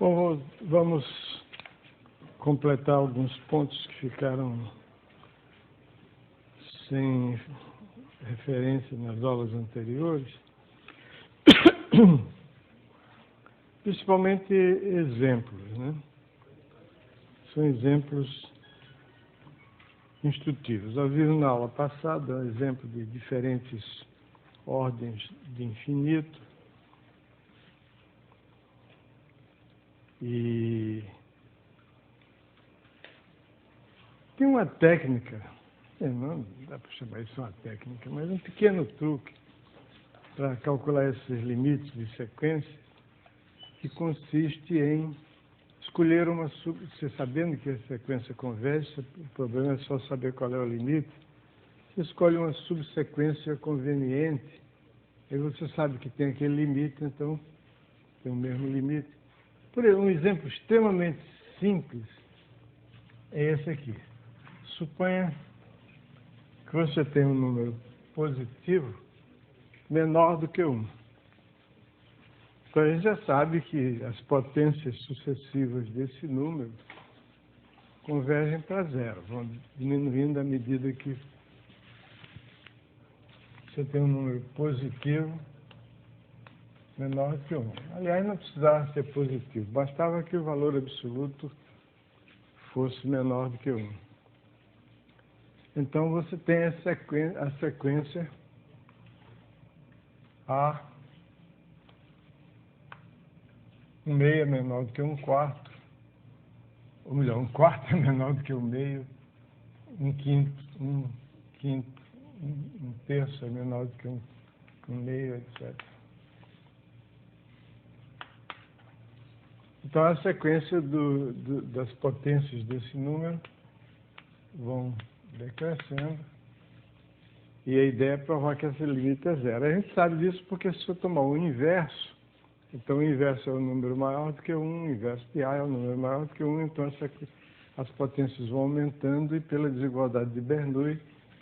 Bom, vamos completar alguns pontos que ficaram sem referência nas aulas anteriores. Principalmente exemplos, né? São exemplos instrutivos. Já viram na aula passada um exemplo de diferentes ordens de infinito. E tem uma técnica, não dá para chamar isso uma técnica, mas um pequeno truque para calcular esses limites de sequência, que consiste em escolher uma você sabendo que a sequência converge, o problema é só saber qual é o limite, você escolhe uma subsequência conveniente, aí você sabe que tem aquele limite, então tem o mesmo limite. Por exemplo, um exemplo extremamente simples é esse aqui. Suponha que você tem um número positivo menor do que 1. Então, a gente já sabe que as potências sucessivas desse número convergem para zero, vão diminuindo à medida que você tem um número positivo menor do que 1. Aliás, não precisava ser positivo, bastava que o valor absoluto fosse menor do que 1. Então, você tem a sequência A, 1 meio é menor do que 1 quarto, ou melhor, 1 quarto é menor do que 1 meio, 1 terço é menor do que 1 meio, etc. Então, a sequência das potências desse número vão decrescendo, e a ideia é provar que esse limite é zero. A gente sabe disso porque se eu tomar o inverso, então o inverso é o número maior do que 1, o inverso de A é o número maior do que 1, então as potências vão aumentando e pela desigualdade de Bernoulli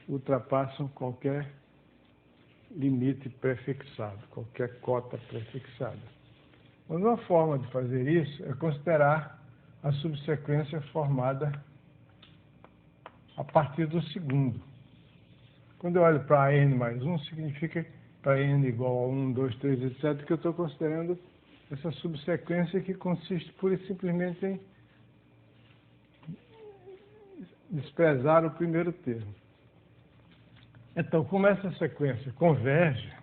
ultrapassam qualquer limite prefixado, qualquer cota prefixada. Mas uma forma de fazer isso é considerar a subsequência formada a partir do segundo. Quando eu olho para n mais 1, significa para n igual a 1, 2, 3, etc., que eu estou considerando essa subsequência que consiste pura e simplesmente em desprezar o primeiro termo. Então, como essa sequência converge,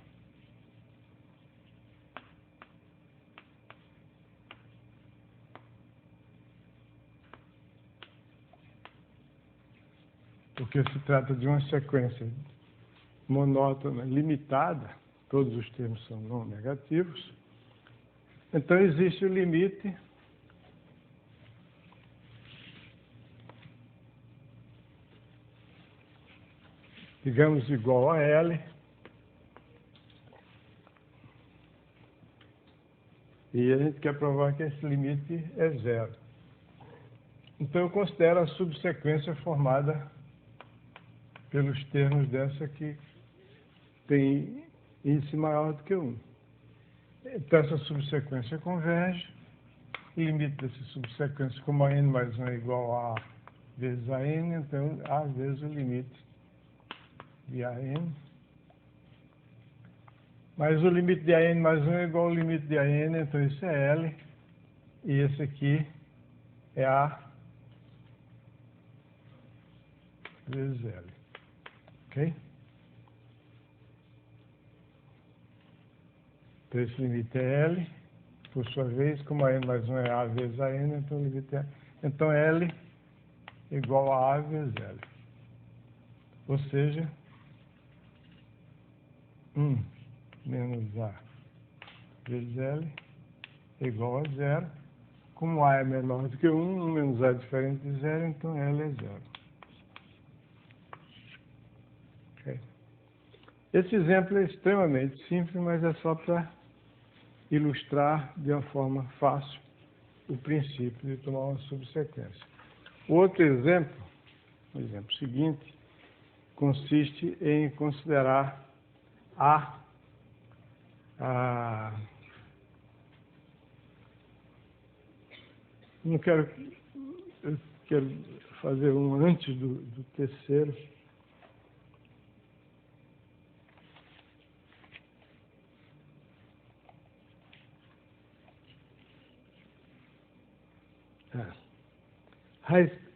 porque se trata de uma sequência monótona, limitada, todos os termos são não negativos, então existe o limite digamos igual a L, e a gente quer provar que esse limite é zero. Então eu considero a subsequência formada pelos termos dessa que tem índice maior do que 1. Então essa subsequência converge, o limite dessa subsequência, como a n mais 1 é igual a vezes a n, então a vezes o limite de AN. Mas o limite de AN mais 1 é igual ao limite de AN, então isso é L, e esse aqui é A vezes L. Ok? Então esse limite é L, por sua vez, como a n mais 1 é A vezes a n, então o limite é... Então L é igual a A vezes L. Ou seja, 1 menos A vezes L é igual a zero. Como A é menor do que 1, 1 menos A é diferente de zero, então L é zero. Okay. Esse exemplo é extremamente simples, mas é só para ilustrar de uma forma fácil o princípio de tomar uma subsequência. O outro exemplo, o exemplo seguinte, consiste em considerar a Não quero... Eu quero fazer um antes do terceiro.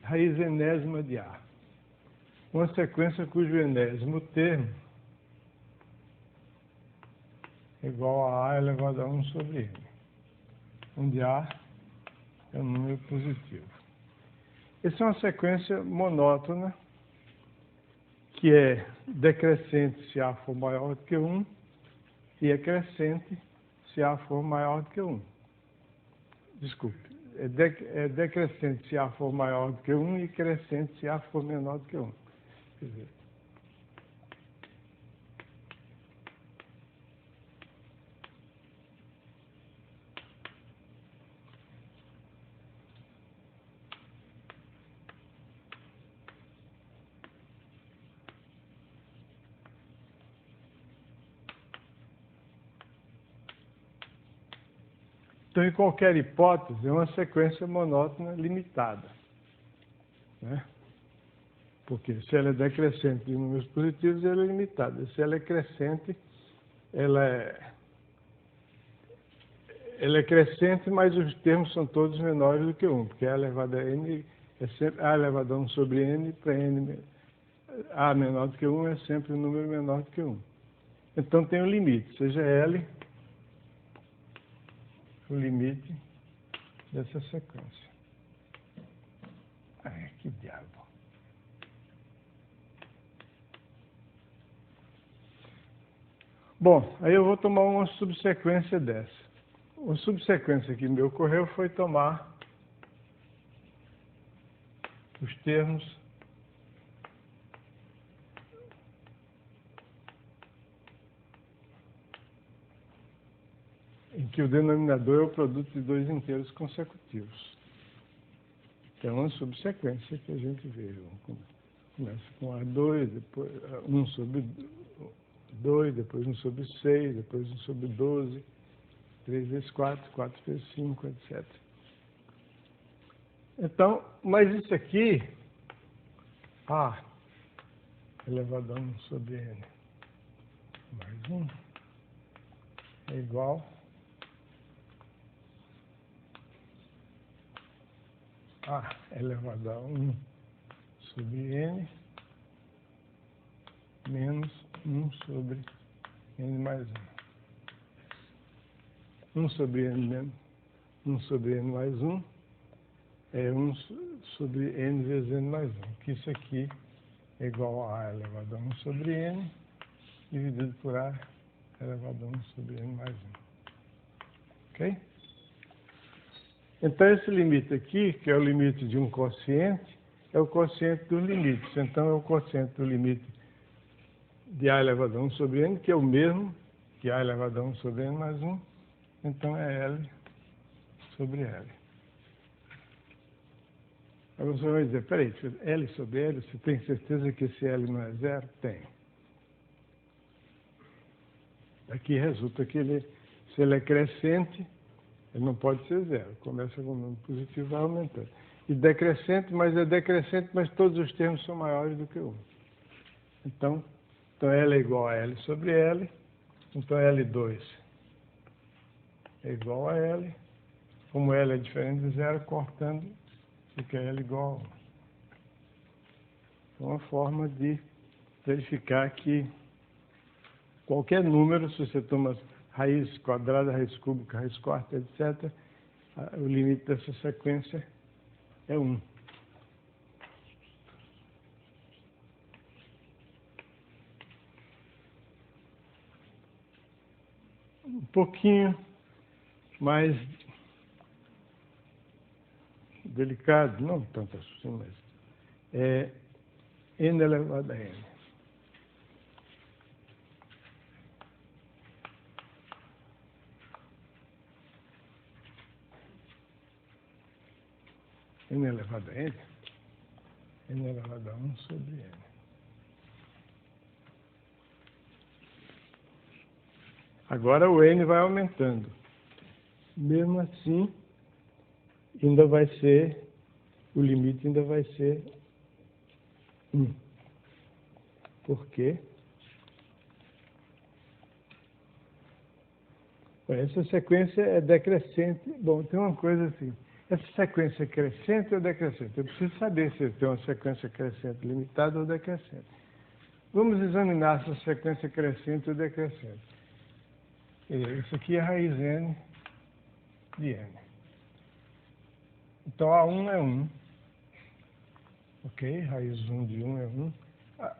Raiz enésima de A. Uma sequência cujo enésimo termo é igual a elevado a 1 sobre N, onde A é um número positivo. Essa é uma sequência monótona, que é decrescente se A for maior do que 1 e é crescente se A for maior do que 1. Desculpe, é decrescente se A for maior do que 1 e crescente se A for menor do que 1. Quer dizer, então, em qualquer hipótese, é uma sequência monótona limitada, né? Porque se ela é decrescente de números positivos, ela é limitada. Se ela é crescente, ela é crescente, mas os termos são todos menores do que 1, porque A elevado a N é sempre A elevado a 1 sobre N, para N A menor do que 1 é sempre um número menor do que 1. Então tem um limite, seja L o limite dessa sequência. Ai, que diabo. Bom, aí eu vou tomar uma subsequência dessa. Uma subsequência que me ocorreu foi tomar os termos em que o denominador é o produto de dois inteiros consecutivos. É uma subsequência que a gente vê. Começa com A2, depois 1 sobre 2, depois 1 sobre 6, depois 1 sobre 12, 3 vezes 4, 4 vezes 5, etc. Então, mas isso aqui, A elevado a 1 sobre N mais 1 é igual A elevado a 1 sobre N menos 1 sobre N mais 1. 1 sobre N menos 1 sobre N mais 1 é 1 sobre N vezes N mais 1. Que isso aqui é igual a elevado a 1 sobre N dividido por A elevado a 1 sobre N mais 1. Ok? Então, esse limite aqui, que é o limite de um quociente, é o quociente dos limites. Então, é o quociente do limite de A elevado a 1 sobre N, que é o mesmo que A elevado a 1 sobre N mais 1. Então, é L sobre L. Agora você vai dizer, peraí, L sobre L, você tem certeza que esse L não é zero? Tem. Aqui resulta que se ele é crescente, ele não pode ser zero. Começa com um número positivo e vai aumentando. E decrescente, mas todos os termos são maiores do que 1. Então L é igual a L sobre L. Então L2 é igual a L. Como L é diferente de zero, cortando, fica L igual a 1. Uma forma de verificar que qualquer número, se você toma raiz quadrada, raiz cúbica, raiz quarta, etc., o limite dessa sequência é 1. Um pouquinho mais delicado, não tanto assim, mas é N elevado a N. N elevado a N, N elevado a 1 sobre N. Agora o N vai aumentando. Mesmo assim, ainda vai ser, o limite ainda vai ser 1. Por quê? Essa sequência é decrescente. Bom, tem uma coisa assim. Essa sequência é crescente ou decrescente? Eu preciso saber se tem uma sequência crescente limitada ou decrescente. Vamos examinar essa sequência crescente ou decrescente. Isso aqui é raiz n de n. Então, A1 é 1. Ok? Raiz 1 de 1 é 1.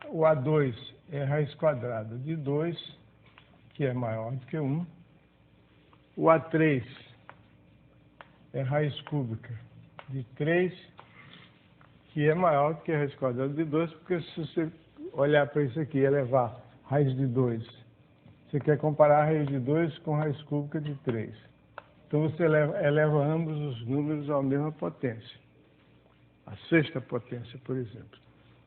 O A2 é raiz quadrada de 2, que é maior do que 1. O A3 é raiz cúbica de 3, que é maior do que a raiz quadrada de 2, porque se você olhar para isso aqui e elevar raiz de 2, você quer comparar a raiz de 2 com a raiz cúbica de 3. Então você eleva ambos os números à mesma potência. A sexta potência, por exemplo.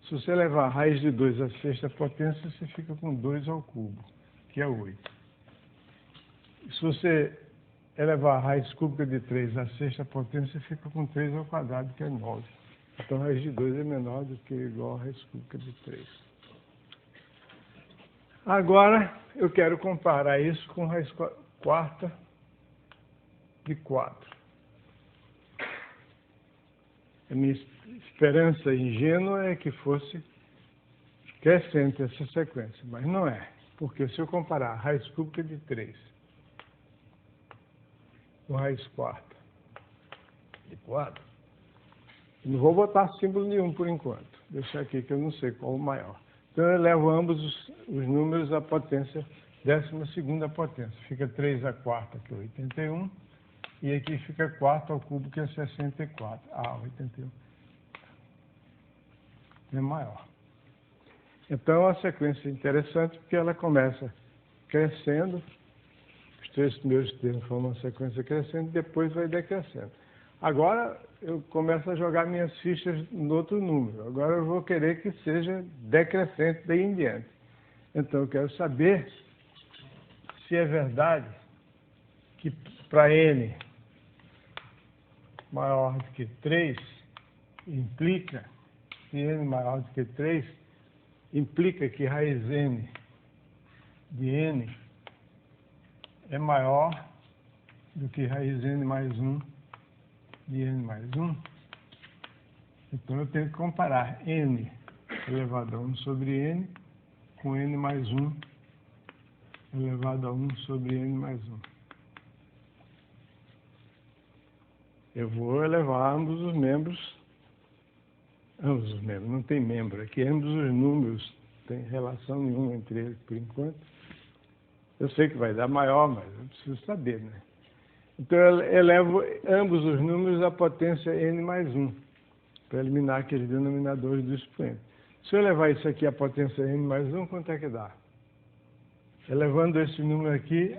Se você elevar a raiz de 2 à sexta potência, você fica com 2 ao cubo, que é 8. Se você elevar a raiz cúbica de 3 à sexta potência, você fica com 3 ao quadrado, que é 9. Então a raiz de 2 é menor do que ou igual a raiz cúbica de 3. Agora, eu quero comparar isso com raiz quarta de 4. A minha esperança ingênua é que fosse crescente essa sequência, mas não é. Porque se eu comparar a raiz cúbica de 3 com raiz quarta de 4, não vou botar símbolo nenhum por enquanto. Deixar aqui que eu não sei qual o maior. Então eu levo ambos os números à potência, 12ª potência. Fica 3 à quarta, que é 81. E aqui fica 4 ao cubo, que é 64. 81. É maior. Então é uma sequência interessante, porque ela começa crescendo. Os 3 primeiros termos formam uma sequência crescente, depois vai decrescendo. Agora eu começo a jogar minhas fichas no outro número. Agora eu vou querer que seja decrescente daí em diante. Então eu quero saber se é verdade que para n maior do que 3 implica, se n maior do que 3, implica que raiz n de n é maior do que raiz n mais 1 de n mais 1. Então eu tenho que comparar n elevado a 1 sobre n com n mais 1 elevado a 1 sobre n mais 1. Eu vou elevar ambos os membros, não tem membro aqui, ambos os números, não tem relação nenhuma entre eles por enquanto. Eu sei que vai dar maior, mas eu preciso saber, né? Então eu elevo ambos os números à potência n mais 1, para eliminar aqueles denominadores do expoente. Se eu levar isso aqui à potência n mais 1, quanto é que dá? Elevando esse número aqui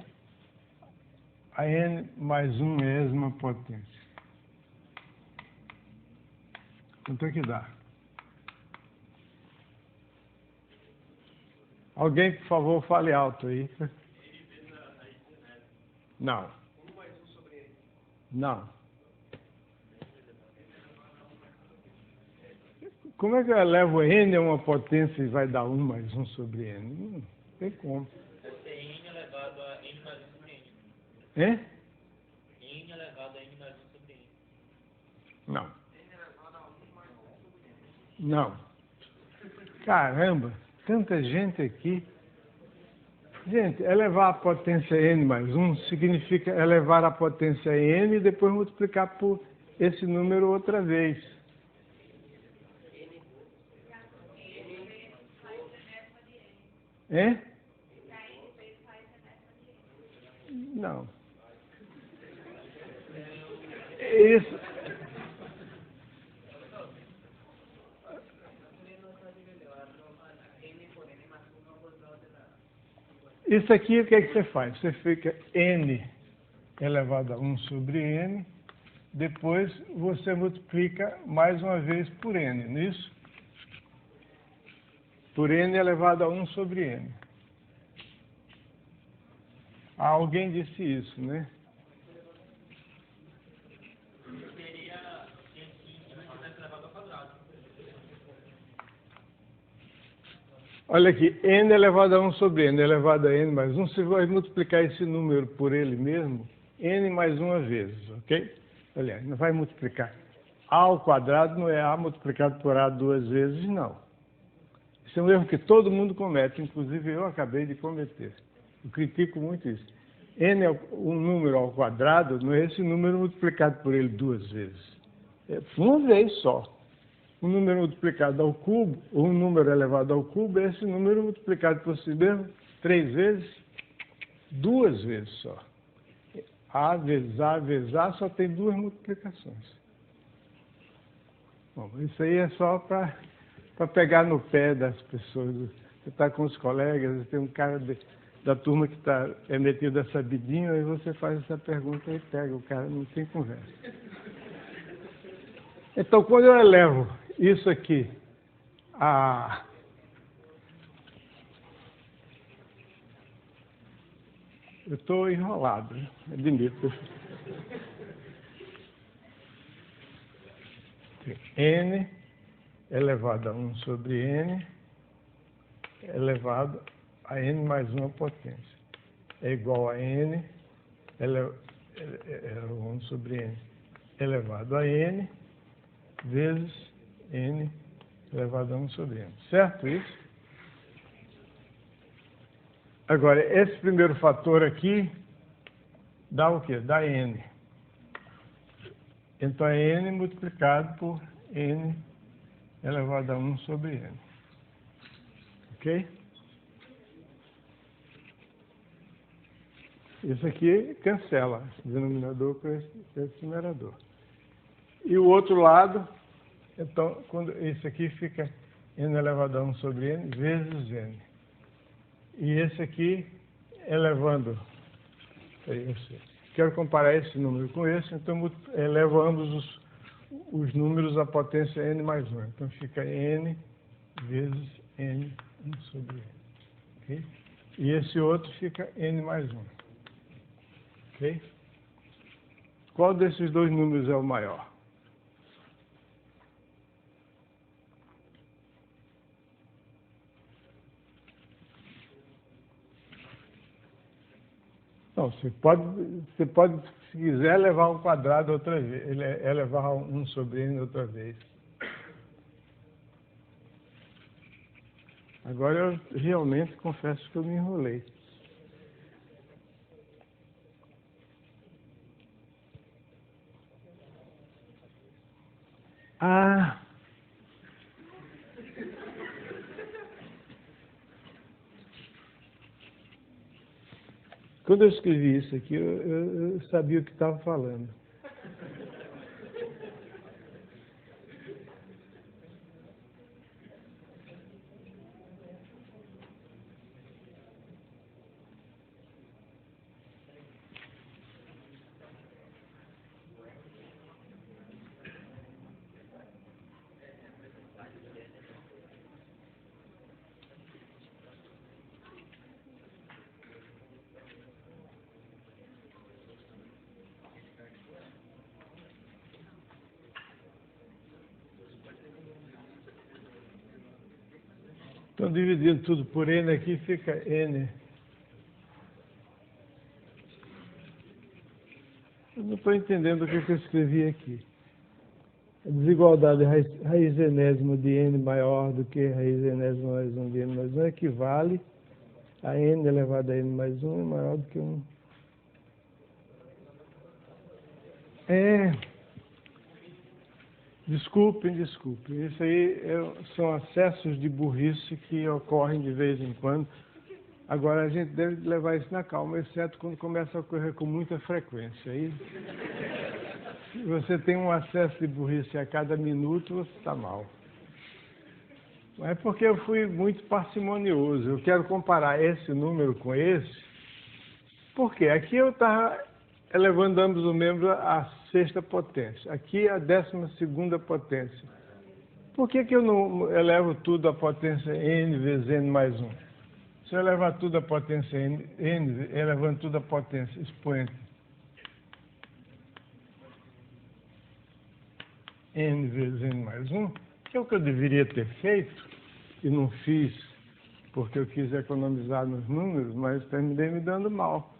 a n mais 1ª potência. Quanto é que dá? Alguém, por favor, fale alto aí. Não. Não. Como é que eu elevo n a uma potência e vai dar 1 mais 1 sobre n? Não tem como. Deve ser n elevado a n mais 1 sobre n. É? N elevado a n mais 1 sobre n. Não. Não. Caramba, tanta gente aqui. Gente, elevar a potência n mais 1 significa elevar a potência n e depois multiplicar por esse número outra vez. É? Não. Isso. Isso aqui, o que é que você faz? Você fica n elevado a 1 sobre n, depois você multiplica mais uma vez por n, não é isso? Por n elevado a 1 sobre n. Alguém disse isso, né? Seria Olha aqui, n elevado a 1 sobre n elevado a n mais 1, você vai multiplicar esse número por ele mesmo n mais uma vezes, ok? Olha, não vai multiplicar. A ao quadrado não é a multiplicado por a duas vezes, não. Isso é um erro que todo mundo comete, inclusive eu acabei de cometer. Eu critico muito isso. N é um número ao quadrado, não é esse número multiplicado por ele duas vezes. É uma vez só. Um número multiplicado ao cubo, ou um número elevado ao cubo, é esse número multiplicado por si mesmo 3 vezes, 2 vezes só. A vezes A só tem 2 multiplicações. Bom, isso aí é só para pegar no pé das pessoas. Você está com os colegas, tem um cara da turma que é metido a sabidinho, aí você faz essa pergunta e pega o cara, não tem conversa. Então, quando eu elevo isso aqui eu estou enrolado, admito. N elevado a 1 sobre N elevado a N mais uma potência. É igual a N elevado a 1 sobre N elevado a N vezes N elevado a 1 sobre N. Certo isso? Agora, esse primeiro fator aqui dá o quê? Dá N. Então, é N multiplicado por N elevado a 1 sobre N. Ok? Isso aqui cancela esse denominador com esse numerador. E o outro lado, então, quando esse aqui fica N elevado a 1 sobre N vezes N. E esse aqui elevando. Quero comparar esse número com esse, então elevo ambos os números à potência N mais 1. Então fica N vezes N 1 sobre N. Okay? E esse outro fica N mais 1. Ok? Qual desses dois números é o maior? Não, você pode, se quiser, levar ao quadrado outra vez, elevar 1 sobre N outra vez. Agora eu realmente confesso que eu me enrolei. Ah! Quando eu escrevi isso aqui, eu sabia o que estava falando. Então, dividindo tudo por N aqui, fica N. Eu não estou entendendo o que eu escrevi aqui. A desigualdade raiz enésima de N maior do que raiz enésima mais 1 de N mais 1 equivale a N elevado a N mais 1 é maior do que 1. Desculpem. Isso aí são acessos de burrice que ocorrem de vez em quando. Agora, a gente deve levar isso na calma, exceto quando começa a ocorrer com muita frequência. Aí, se você tem um acesso de burrice a cada minuto, você está mal. Mas é porque eu fui muito parcimonioso. Eu quero comparar esse número com esse. Por quê? Aqui eu estava elevando ambos os membros à sexta potência. Aqui a 12ª potência. Por que eu não elevo tudo à potência n vezes n mais 1? Se eu elevar tudo à potência n, elevando tudo à potência expoente n vezes n mais 1, que é o que eu deveria ter feito e não fiz, porque eu quis economizar nos números, mas terminei me dando mal.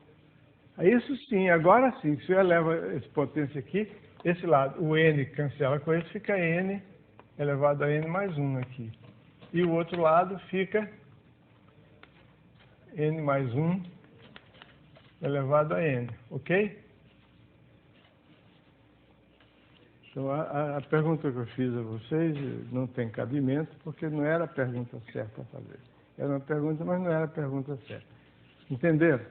Isso sim, agora sim, se eu elevo essa potência aqui, esse lado, o n cancela com esse, fica n elevado a n mais 1 aqui. E o outro lado fica n mais 1 elevado a n, ok? Então, a pergunta que eu fiz a vocês não tem cabimento, porque não era a pergunta certa a fazer. Era uma pergunta, mas não era a pergunta certa. Entenderam?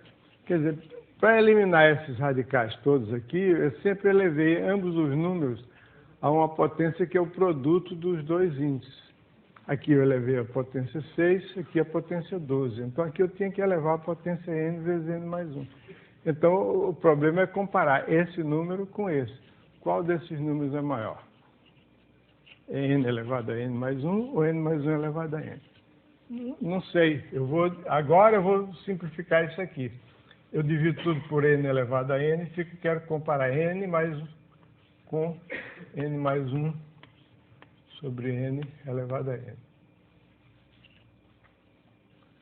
Quer dizer, para eliminar esses radicais todos aqui, eu sempre elevei ambos os números a uma potência que é o produto dos dois índices. Aqui eu elevei a potência 6, aqui a potência 12. Então, aqui eu tinha que elevar a potência n vezes n mais 1. Então, o problema é comparar esse número com esse. Qual desses números é maior? É n elevado a n mais 1 ou n mais 1 elevado a n? Não sei. Agora eu vou simplificar isso aqui. Eu divido tudo por n elevado a n e quero comparar n mais 1 com n mais 1 sobre n elevado a n.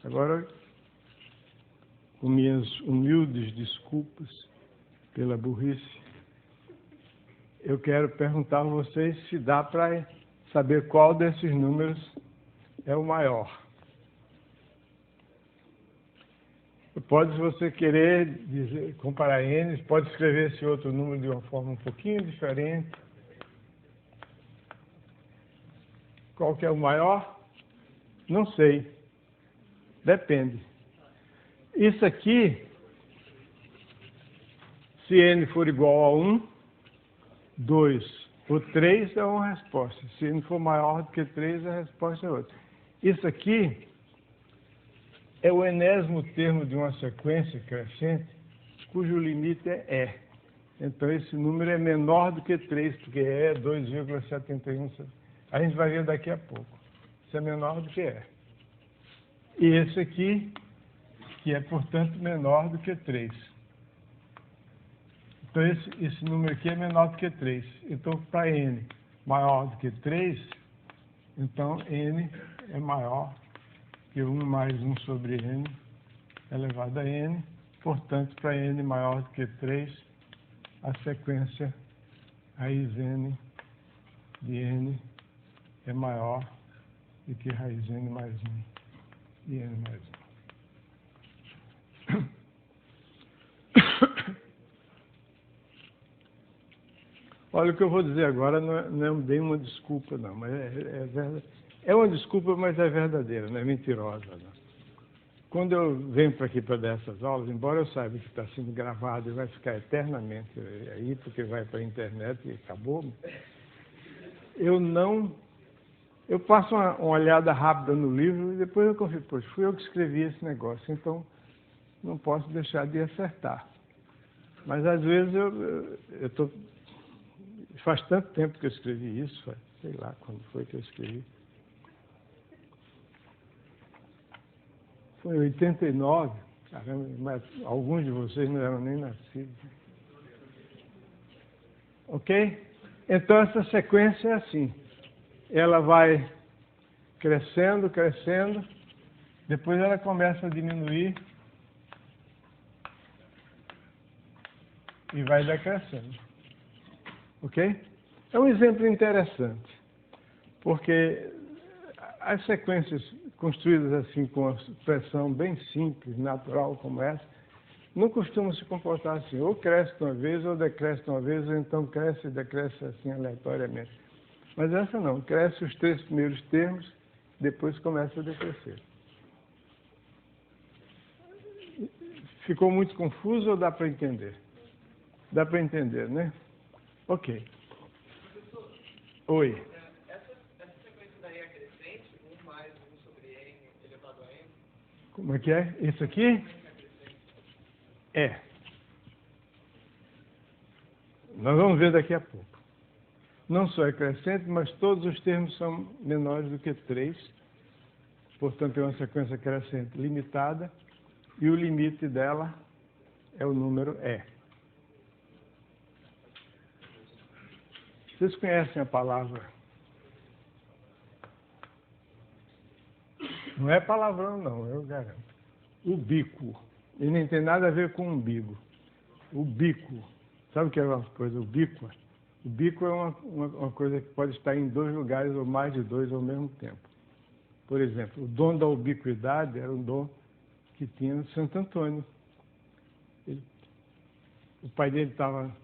Agora, com minhas humildes desculpas pela burrice, eu quero perguntar a vocês se dá para saber qual desses números é o maior. Pode, se você querer comparar n, pode escrever esse outro número de uma forma um pouquinho diferente. Qual que é o maior? Não sei. Depende. Isso aqui, se n for igual a 1, 2 ou 3 é uma resposta. Se n for maior do que 3, a resposta é outra. Isso aqui é o enésimo termo de uma sequência crescente, cujo limite é E. Então, esse número é menor do que 3, porque E é 2,71. A gente vai ver daqui a pouco. Isso é menor do que E. E esse aqui, que é, portanto, menor do que 3. Então, esse número aqui é menor do que 3. Então, para n maior do que 3, então n é maior que 1 mais 1 sobre n elevado a n. Portanto, para n maior do que 3, a sequência raiz n de n é maior do que raiz n mais 1 de n mais 1. Olha, o que eu vou dizer agora não é bem uma desculpa, não, mas é verdade. É uma desculpa, mas é verdadeira, não é mentirosa. Não. Quando eu venho para aqui para dar essas aulas, embora eu saiba que está sendo gravado e vai ficar eternamente aí, porque vai para a internet e acabou, eu passo uma olhada rápida no livro e depois eu confio, pois fui eu que escrevi esse negócio, então não posso deixar de acertar. Mas às vezes eu estou... Faz tanto tempo que eu escrevi isso, sei lá quando foi que eu escrevi. Foi em 89, caramba, mas alguns de vocês não eram nem nascidos. Ok? Então essa sequência é assim. Ela vai crescendo, crescendo, depois ela começa a diminuir e vai decrescendo. Ok? É um exemplo interessante, porque as sequências construídas assim com uma expressão bem simples, natural como essa, não costumam se comportar assim, ou cresce de uma vez, ou decresce de uma vez, ou então cresce e decresce assim aleatoriamente. Mas essa não, cresce os 3 primeiros termos, depois começa a decrescer. Ficou muito confuso ou dá para entender? Dá para entender, né? Ok. Oi. Essa sequência daí é crescente, 1 mais 1 sobre n elevado a n? Como é que é? Isso aqui? É. Nós vamos ver daqui a pouco. Não só é crescente, mas todos os termos são menores do que 3. Portanto, é uma sequência crescente limitada. E o limite dela é o número E. Vocês conhecem a palavra Não é palavrão, não, eu garanto. Ubíquo. E nem tem nada a ver com umbigo. Ubíquo. Sabe o que é uma coisa ubíqua? Ubíquo é uma coisa que pode estar em dois lugares ou mais de dois ao mesmo tempo. Por exemplo, o dom da ubiquidade era um dom que tinha Santo Antônio. O pai dele estava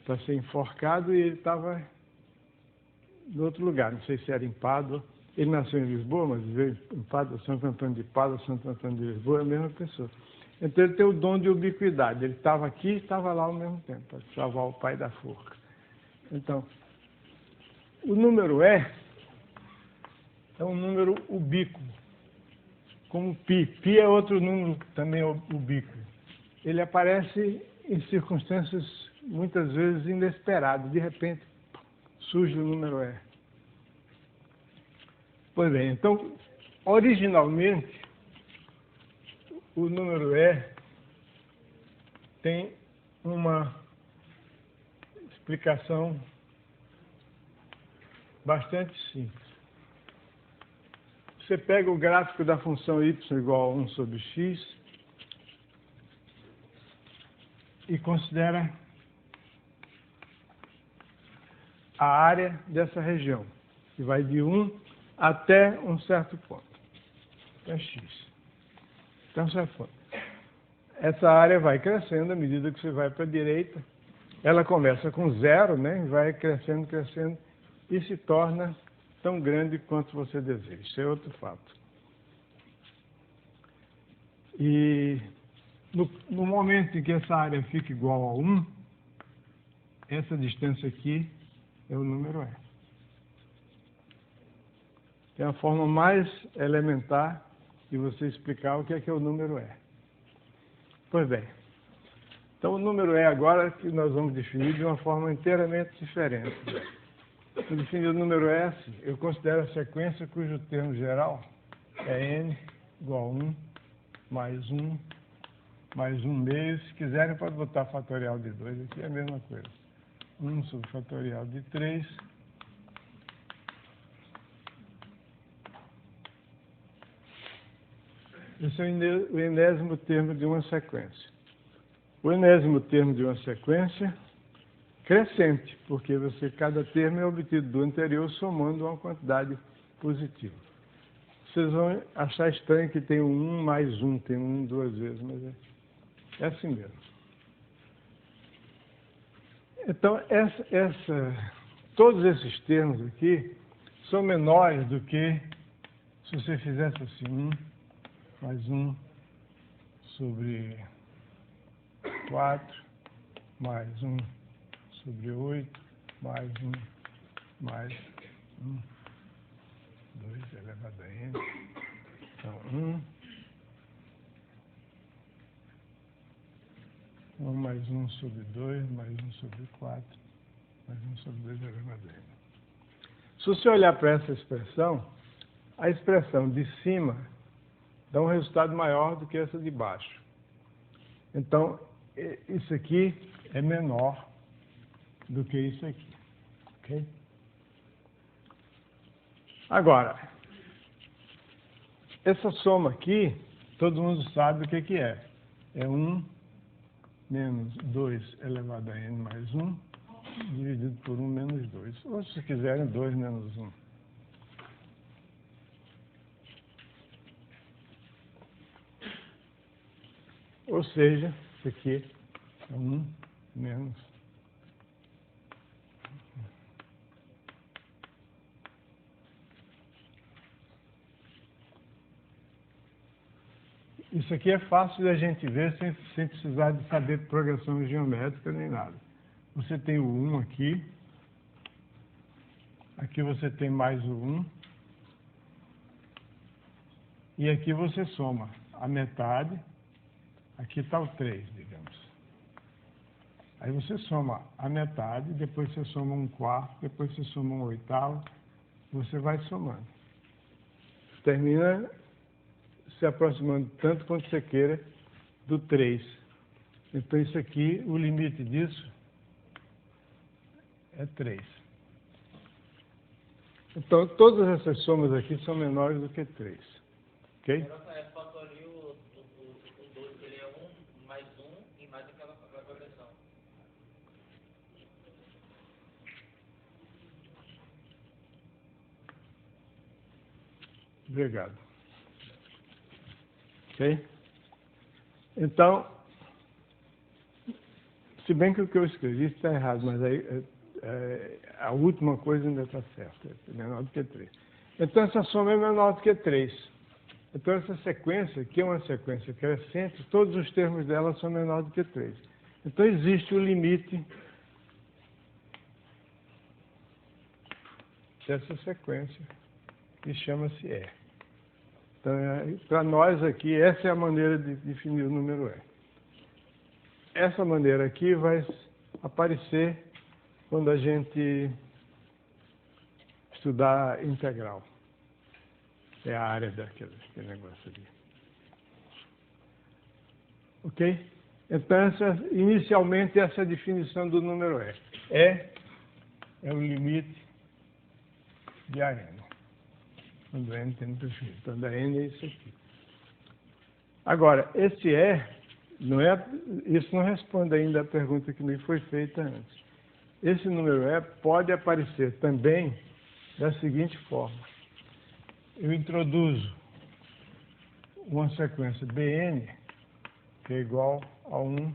para ser enforcado e ele estava em outro lugar, não sei se era em Pádua. Ele nasceu em Lisboa, mas veio em Pádua, Santo Antônio de Pádua, Santo Antônio de Lisboa, é a mesma pessoa. Então ele tem o dom de ubiquidade, ele estava aqui e estava lá ao mesmo tempo, para salvar o pai da forca. Então, o número é um número ubíquo, como pi. Pi é outro número também ubíquo. Ele aparece em circunstâncias muitas vezes inesperadas. De repente, surge o número E. Pois bem, então, originalmente, o número E tem uma explicação bastante simples. Você pega o gráfico da função y igual a 1 sobre x e considera a área dessa região, que vai de 1 até um certo ponto. É x. Até um certo ponto. Essa área vai crescendo à medida que você vai para a direita. Ela começa com 0, né? E vai crescendo, crescendo, e se torna tão grande quanto você deseja. Isso é outro fato. E no momento em que essa área fica igual a 1, essa distância aqui é o número E. É a forma mais elementar de você explicar o que é o número E. Pois bem, então o número E agora que nós vamos definir de uma forma inteiramente diferente. Para definir o número E assim, eu considero a sequência cujo termo geral é n igual a 1 mais 1 mais 1 meio. Se quiserem, pode botar fatorial de 2, aqui é a mesma coisa. 1 sobre fatorial de 3. Esse é o enésimo termo de uma sequência. O enésimo termo de uma sequência crescente, porque cada termo é obtido do anterior somando uma quantidade positiva. Vocês vão achar estranho que tem um 1 mais 1, tem um 2 vezes, mas é assim mesmo. Então, todos esses termos aqui são menores do que se você fizesse assim, 1 mais 1 sobre 4, mais 1 sobre 8, mais 1, mais 1, 2 elevado a n. Então, 1 mais 1 sobre 2, mais 1 sobre 4, mais 1 sobre 2 elevado a n. Se você olhar para essa expressão, a expressão de cima dá um resultado maior do que essa de baixo. Então, isso aqui é menor do que isso aqui. Ok? Agora, essa soma aqui, todo mundo sabe o que é. É 1 menos 2 elevado a n mais 1, dividido por 1 menos 2. Ou, se quiserem, 2 menos 1. Ou seja, isso aqui é 1 menos. Isso aqui é fácil de a gente ver sem precisar de saber progressão geométrica nem nada. Você tem o 1 aqui. Aqui você tem mais o 1. E aqui você soma a metade. Aqui está o 3, digamos. Aí você soma a metade, depois você soma 1/4, depois você soma 1/8. Você vai somando. Termina se aproximando tanto quanto você queira do 3. Então, isso aqui, o limite disso é 3. Então, todas essas somas aqui são menores do que 3. Ok? Agora faltou ali o 2, que ele é 1 mais 1 e mais aquela progressão. Obrigado. Ok? Então, se bem que o que eu escrevi está errado, mas aí a última coisa ainda está certa, é menor do que 3. Então, essa soma é menor do que 3. Então, essa sequência, que é uma sequência crescente, todos os termos dela são menores do que 3. Então, existe o limite dessa sequência, que chama-se E. Então, para nós aqui, essa é a maneira de definir o número E. Essa maneira aqui vai aparecer quando a gente estudar integral. É a área daquele negócio ali. Ok? Então, inicialmente, essa é a definição do número E. E é o limite de AN. Quando N tem muito filho. Então, da N é isso aqui. Agora, esse E, isso não responde ainda à pergunta que me foi feita antes. Esse número E pode aparecer também da seguinte forma. Eu introduzo uma sequência Bn, que é igual a 1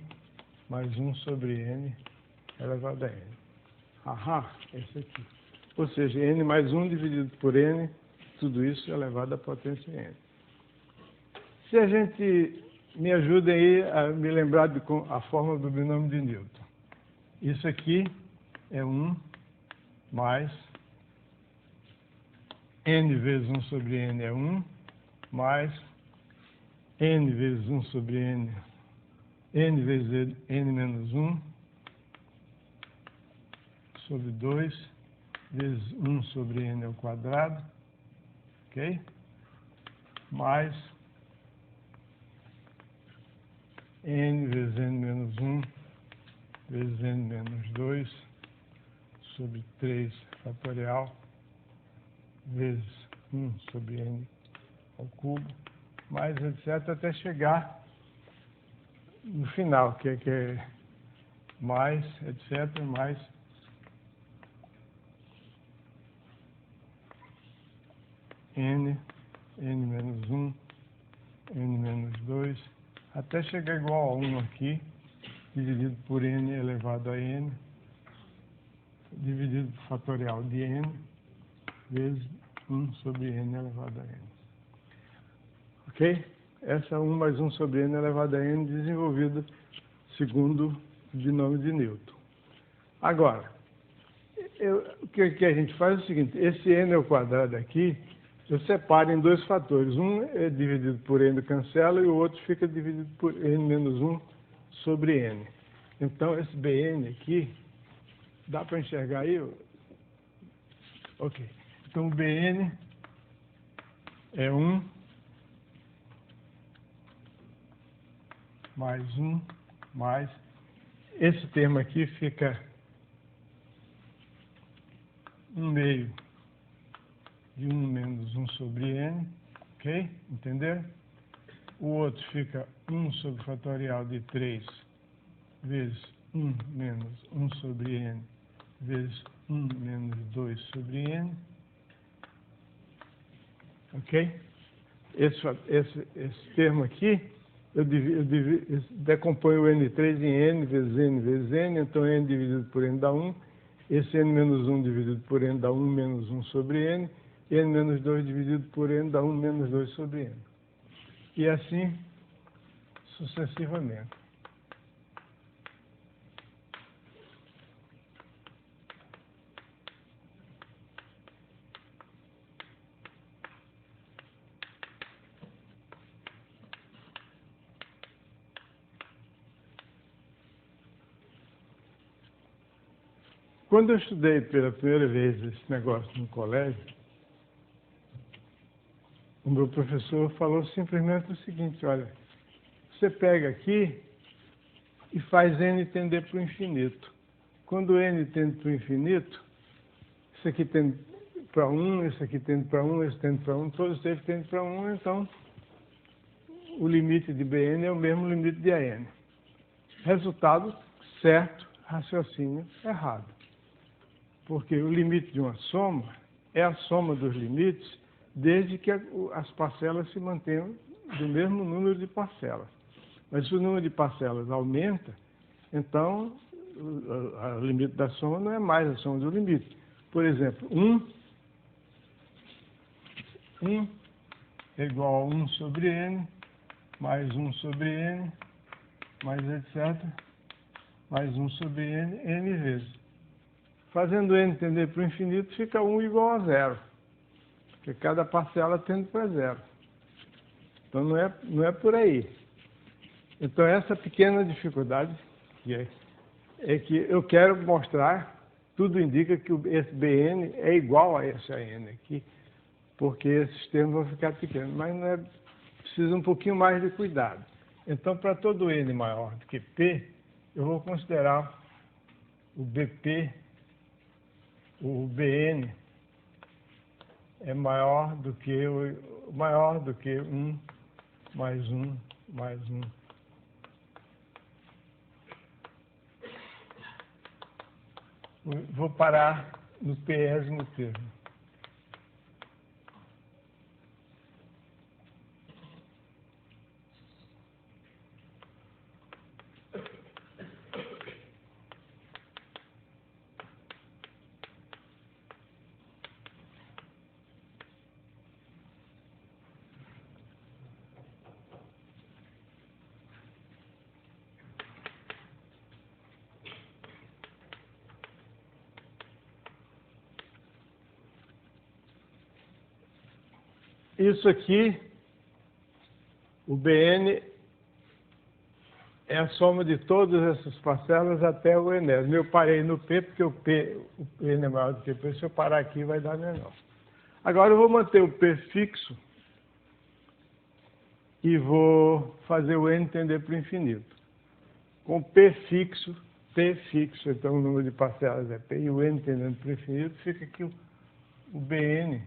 mais 1 sobre n elevado a n. Ahá, esse aqui. Ou seja, n mais 1 dividido por n, tudo isso elevado à potência n. Se a gente me ajuda aí a me lembrar de a forma do binômio de Newton. Isso aqui é 1 mais n vezes 1 sobre n é 1, mais n vezes 1 sobre n, n vezes n menos 1, sobre 2, vezes 1 sobre n ao quadrado, ok? Mais n vezes n menos 1, vezes n menos 2, sobre 3 fatorial, vezes 1 sobre n ao cubo, mais etc., até chegar no final, que é mais, etc., mais n menos 1, n menos 2, até chegar igual a 1 aqui, dividido por n elevado a n, dividido por fatorial de n, vezes 1 sobre n elevado a n. Ok? Essa é 1 mais 1 sobre n elevado a n, desenvolvida segundo o binômio de Newton. Agora, o que a gente faz é o seguinte, esse n ao quadrado aqui, eu separo em dois fatores. Um é dividido por n cancela e o outro fica dividido por n menos 1 sobre n. Então, esse Bn aqui, dá para enxergar aí? Ok. Então, o Bn é 1 mais 1 mais... Esse termo aqui fica 1 meio de 1 menos 1 sobre n, ok? Entenderam? O outro fica 1 sobre fatorial de 3 vezes 1 menos 1 sobre n vezes 1 menos 2 sobre n, ok? Esse termo aqui, eu decomponho o n3 em n vezes n, então n dividido por n dá 1, esse n menos 1 dividido por n dá 1 menos 1 sobre n, n menos 2 dividido por n dá 1 menos 2 sobre n. E assim sucessivamente. Quando eu estudei pela primeira vez esse negócio no colégio, o meu professor falou simplesmente o seguinte, olha, você pega aqui e faz n tender para o infinito. Quando n tende para o infinito, isso aqui tende para 1, esse aqui tende para 1, esse tende para 1, todos eles tendem para 1, então o limite de Bn é o mesmo limite de An. Resultado certo, raciocínio errado. Porque o limite de uma soma é a soma dos limites desde que as parcelas se mantenham do mesmo número de parcelas. Mas se o número de parcelas aumenta, então o limite da soma não é mais a soma do limite. Por exemplo, 1 é igual a 1 sobre n, mais 1 sobre n, mais etc., mais 1 sobre n, n vezes. Fazendo n tender para o infinito, fica 1 igual a 0, porque cada parcela tende para 0. Então não é por aí. Então essa pequena dificuldade é que eu quero mostrar, tudo indica que esse Bn é igual a esse An aqui, porque esses termos vão ficar pequenos, mas não é, precisa um pouquinho mais de cuidado. Então, para todo n maior do que p, eu vou considerar o Bp, o Bn é maior do que 1 mais 1 mais 1. Vou parar no pésimo termo. Isso aqui, o Bn é a soma de todas essas parcelas até o enésimo. Eu parei no P, porque o N é maior do que P. Se eu parar aqui, vai dar menor. Agora eu vou manter o P fixo e vou fazer o N tender para o infinito. Com P fixo, então o número de parcelas é P, e o N tendendo para o infinito, fica aqui o Bn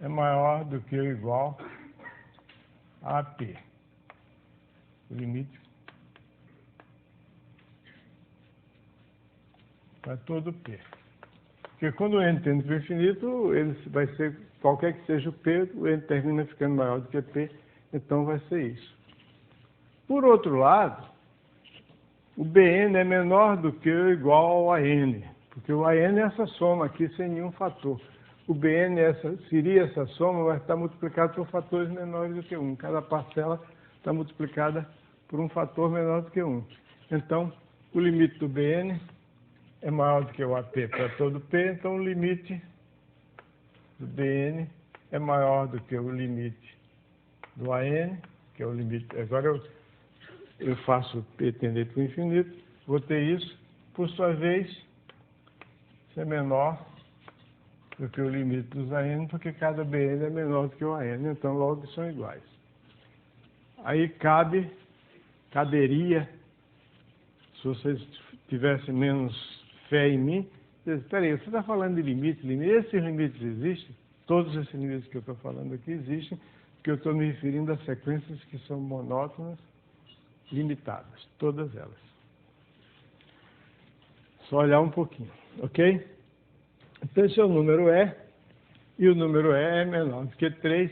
é maior do que ou igual a P. O limite para todo P. Porque quando o N tende para o infinito, ele vai ser, qualquer que seja o P, o N termina ficando maior do que P, então vai ser isso. Por outro lado, o Bn é menor do que ou igual a N, porque o An é essa soma aqui sem nenhum fator. O Bn seria essa soma, vai estar multiplicado por fatores menores do que 1. Cada parcela está multiplicada por um fator menor do que 1. Então, o limite do Bn é maior do que o AP para todo P, então o limite do Bn é maior do que o limite do An, que é o limite. Agora eu faço P tender para o infinito, vou ter isso, por sua vez, ser menor do que o limite dos AN, porque cada Bn é menor do que o AN, então logo são iguais. Aí caberia, se vocês tivessem menos fé em mim, espera aí, você está falando de limites, esses limites existem, todos esses limites que eu estou falando aqui existem, porque eu estou me referindo a sequências que são monótonas, limitadas, todas elas. Só olhar um pouquinho, ok? Então, esse é o número E, e o número E é menor do que 3,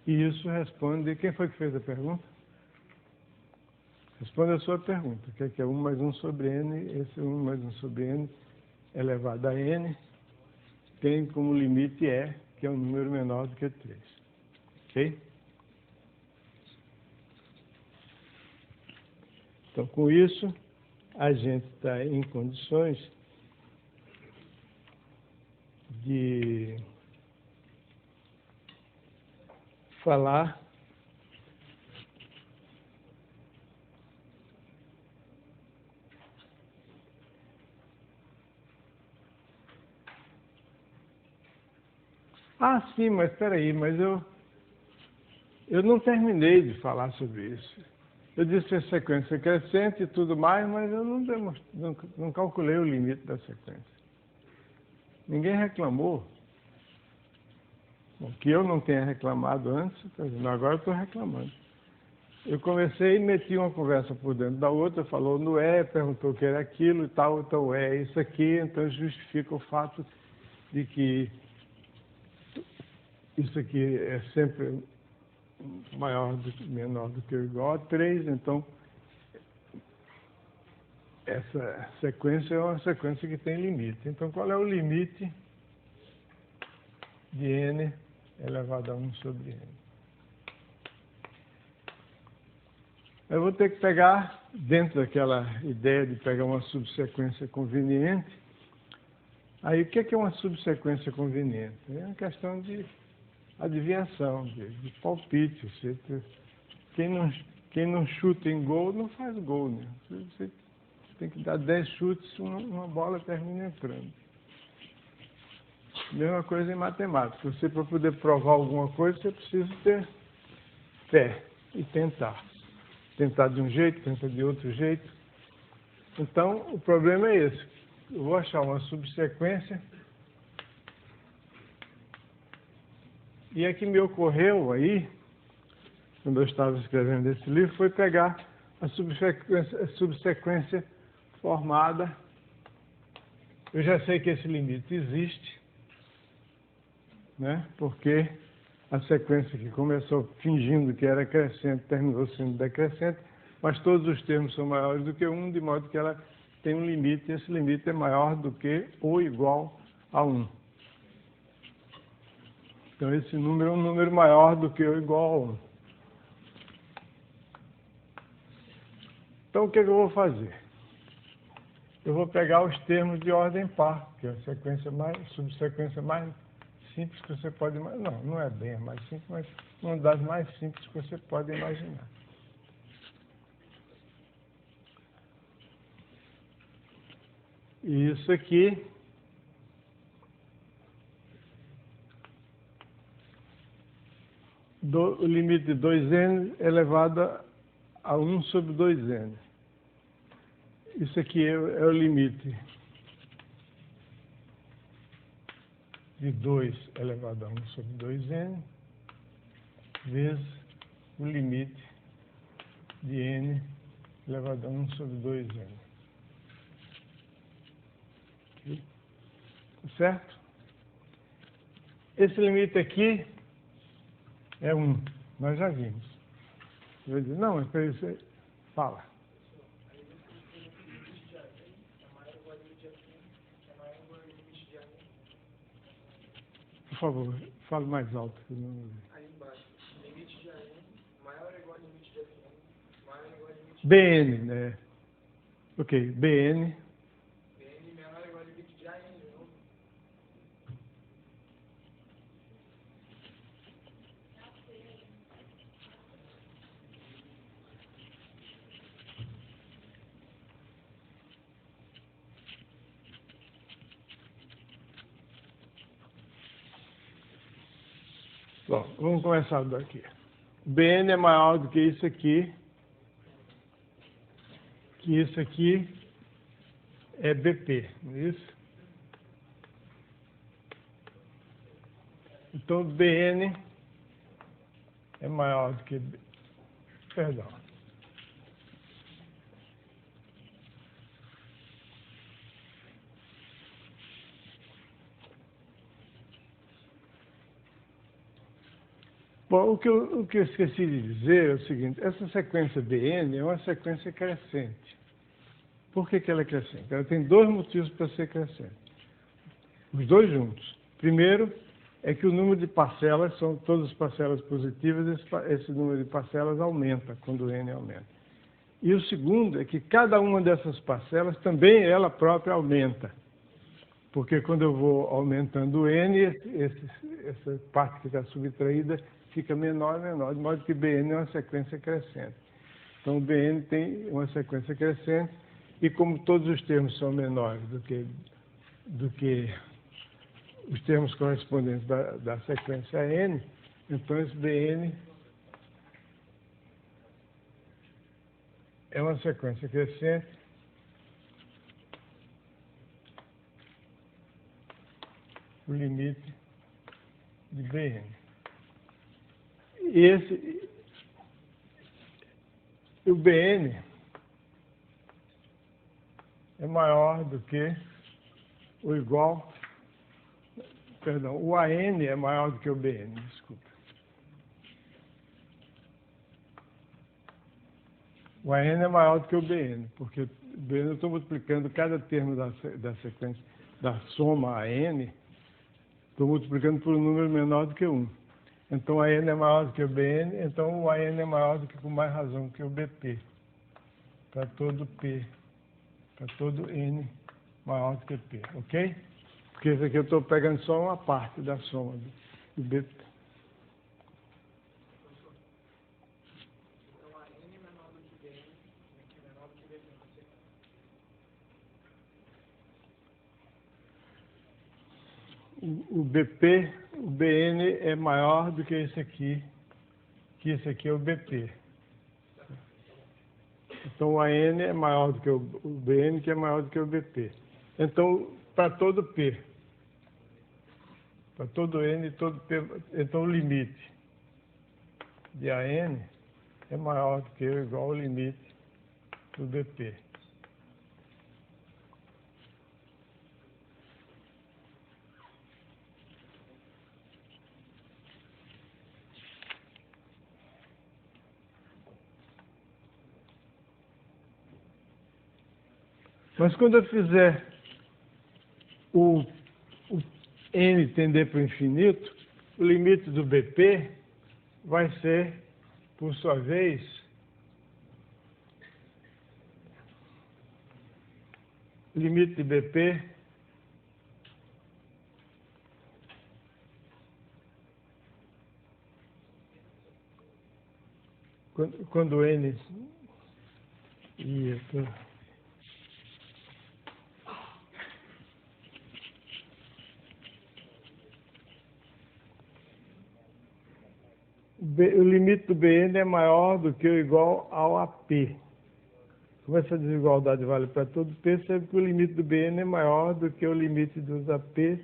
e isso responde... Quem foi que fez a pergunta? Responde a sua pergunta, que é 1 mais 1 sobre N, esse 1 mais 1 sobre N elevado a N, tem como limite E, que é um número menor do que 3. Ok? Então, com isso, a gente está em condições de falar sim, mas espera aí, mas eu não terminei de falar sobre isso. Eu disse a sequência crescente e tudo mais, mas eu não calculei o limite da sequência. Ninguém reclamou Bom, que eu não tenha reclamado antes, agora eu estou reclamando. Eu comecei e meti uma conversa por dentro da outra, falou no é, perguntou o que era aquilo e tal, então é isso aqui, então justifica o fato de que isso aqui é sempre menor do que ou igual a 3, então essa sequência é uma sequência que tem limite. Então qual é o limite de n elevado a 1 sobre n? Eu vou ter que pegar, dentro daquela ideia de pegar uma subsequência conveniente, aí o que é uma subsequência conveniente? É uma questão de adivinhação, de palpite. Quem não chuta em gol não faz gol, né? Você tem que dar 10 chutes, uma bola termina entrando. Mesma coisa em matemática. Você, para poder provar alguma coisa, você precisa ter fé e tentar. Tentar de um jeito, tentar de outro jeito. Então, o problema é esse. Eu vou achar uma subsequência. E é que me ocorreu aí, quando eu estava escrevendo esse livro, foi pegar a subsequência formada. Eu já sei que esse limite existe, né? Porque a sequência que começou fingindo que era crescente, terminou sendo decrescente, mas todos os termos são maiores do que 1, de modo que ela tem um limite, e esse limite é maior do que ou igual a 1. Então, esse número é um número maior do que ou igual a 1. Então, o que eu vou fazer? Eu vou pegar os termos de ordem par, que é a subsequência mais simples que você pode imaginar. Não é bem a mais simples, mas uma das mais simples que você pode imaginar. E isso aqui o limite de 2n elevado a 1 sobre 2n. Isso aqui é o limite de 2 elevado a 1 sobre 2n vezes o limite de n elevado a 1 sobre 2n. Okay? Certo? Esse limite aqui é 1. Nós já vimos. Eu vou dizer, não, mas para isso... Fala. Por favor, fale mais alto. Que não... Aí embaixo, limite de AN maior ou igual ao limite de FN, maior ou igual ao limite de BN, né? Ok, BN. BN menor ou igual ao limite de AN, de novo. Bom, vamos começar daqui. BN é maior do que isso aqui é BP, não é isso? Então, BN é maior do que... Perdão. Bom, o que eu esqueci de dizer é o seguinte, essa sequência BN é uma sequência crescente. Por que ela é crescente? Ela tem dois motivos para ser crescente. Os dois juntos. Primeiro, é que o número de parcelas são todas as parcelas positivas, esse número de parcelas aumenta quando o n aumenta. E o segundo é que cada uma dessas parcelas também ela própria aumenta. Porque quando eu vou aumentando o n, essa parte que está subtraída fica menor e menor, de modo que Bn é uma sequência crescente. Então, o Bn tem uma sequência crescente, e como todos os termos são menores do que os termos correspondentes da sequência n, então esse Bn é uma sequência crescente o limite de Bn. O Bn é maior do que ou igual, perdão, o An é maior do que o Bn, desculpa. O An é maior do que o Bn, porque o Bn eu estou multiplicando cada termo da sequência, da soma An, estou multiplicando por um número menor do que 1. Então o An é maior do que o Bn, então o An é maior do que, com mais razão, que o Bp. Para todo P, para todo N maior do que P, ok? Porque isso aqui eu estou pegando só uma parte da soma do Bp. Então a N é menor do que BN, que é menor do que BN. O BP, o Bn é maior do que esse aqui é o Bp. Então, o An é maior do que o Bn, que é maior do que o Bp. Então, para todo P, para todo N e todo P, então o limite de An é maior do que ou igual ao limite do Bp. Mas quando eu fizer o n tender para o infinito, o limite do Bp vai ser, por sua vez, o limite de Bp quando n o limite do Bn é maior do que ou igual ao AP. Como essa desigualdade vale para todo P, sabe que o limite do Bn é maior do que o limite dos AP.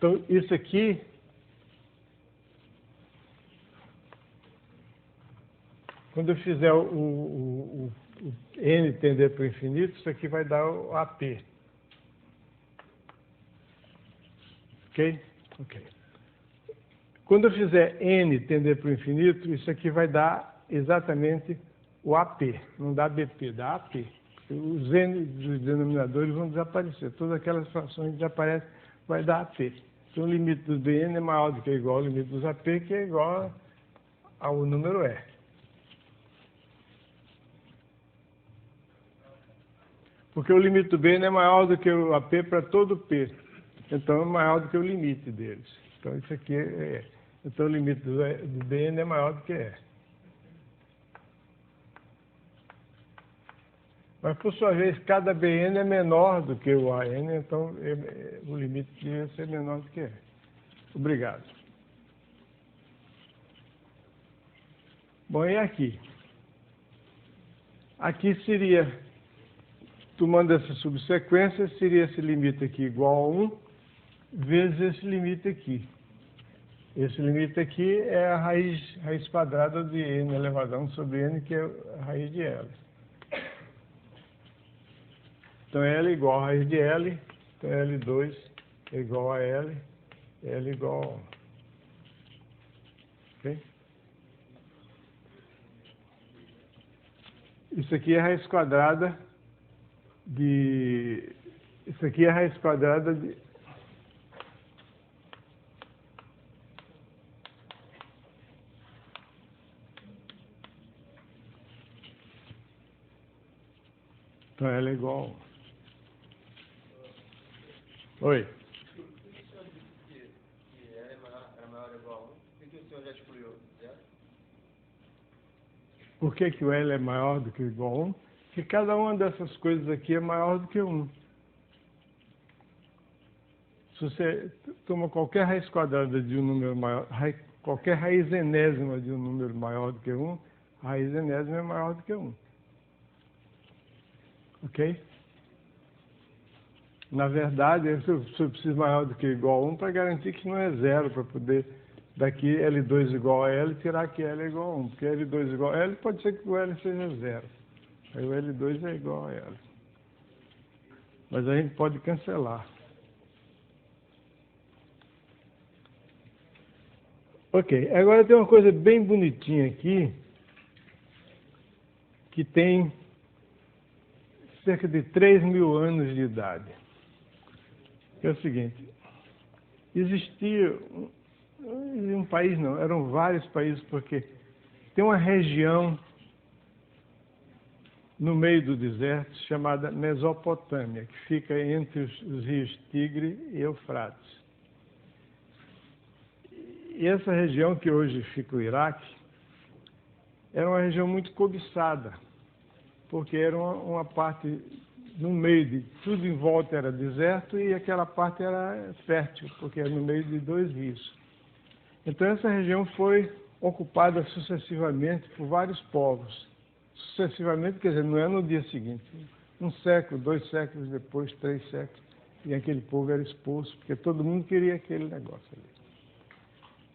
Então, isso aqui quando eu fizer o n tender para o infinito, isso aqui vai dar o AP. Ok? Ok. Quando eu fizer n tender para o infinito, isso aqui vai dar exatamente o AP. Não dá BP, dá AP. Os n dos denominadores vão desaparecer. Todas aquelas frações desaparecem, vai dar AP. Então, o limite do Bn é maior do que ou igual ao limite dos AP, que é igual ao número E. Porque o limite do Bn é maior do que o AP para todo P. Então, é maior do que o limite deles. Então, isso aqui é E. Então, o limite do Bn é maior do que E. Mas, por sua vez, cada Bn é menor do que o An, então o limite devia ser menor do que E. Obrigado. Bom, e aqui? Aqui seria, tomando essa subsequência, seria esse limite aqui igual a 1 vezes esse limite aqui. Esse limite aqui é a raiz quadrada de n elevado a 1 sobre n, que é a raiz de L. Então, L é igual a raiz de L, então L2 é igual a L, L igual a 1. Ok? Isso aqui é a raiz quadrada de... Isso aqui é a raiz quadrada de... Então, L é igual a 1. Oi. Por que o senhor disse que era maior ou igual a 1? Por que o senhor já excluiu 0? Por que o L é maior do que ou igual a 1? Porque cada uma dessas coisas aqui é maior do que 1. Se você toma qualquer raiz quadrada de um número maior, qualquer raiz enésima de um número maior do que 1, a raiz enésima é maior do que 1. Ok? Na verdade, eu preciso maior do que igual a 1 para garantir que não é zero, para poder, daqui L2 igual a L, tirar que L é igual a 1. Porque L2 igual a L, pode ser que o L seja zero. Aí o L2 é igual a L. Mas a gente pode cancelar. Ok, agora tem uma coisa bem bonitinha aqui, que tem cerca de 3.000 anos de idade. É o seguinte, existia um país, não, eram vários países, porque tem uma região no meio do deserto chamada Mesopotâmia, que fica entre os rios Tigre e Eufrates. E essa região, que hoje fica o Iraque, era uma região muito cobiçada, porque era uma parte no meio de tudo em volta era deserto e aquela parte era fértil, porque era no meio de 2 rios. Então essa região foi ocupada sucessivamente por vários povos. Sucessivamente, quer dizer, não é no dia seguinte. 1 século, 2 séculos depois, 3 séculos, e aquele povo era expulso, porque todo mundo queria aquele negócio ali.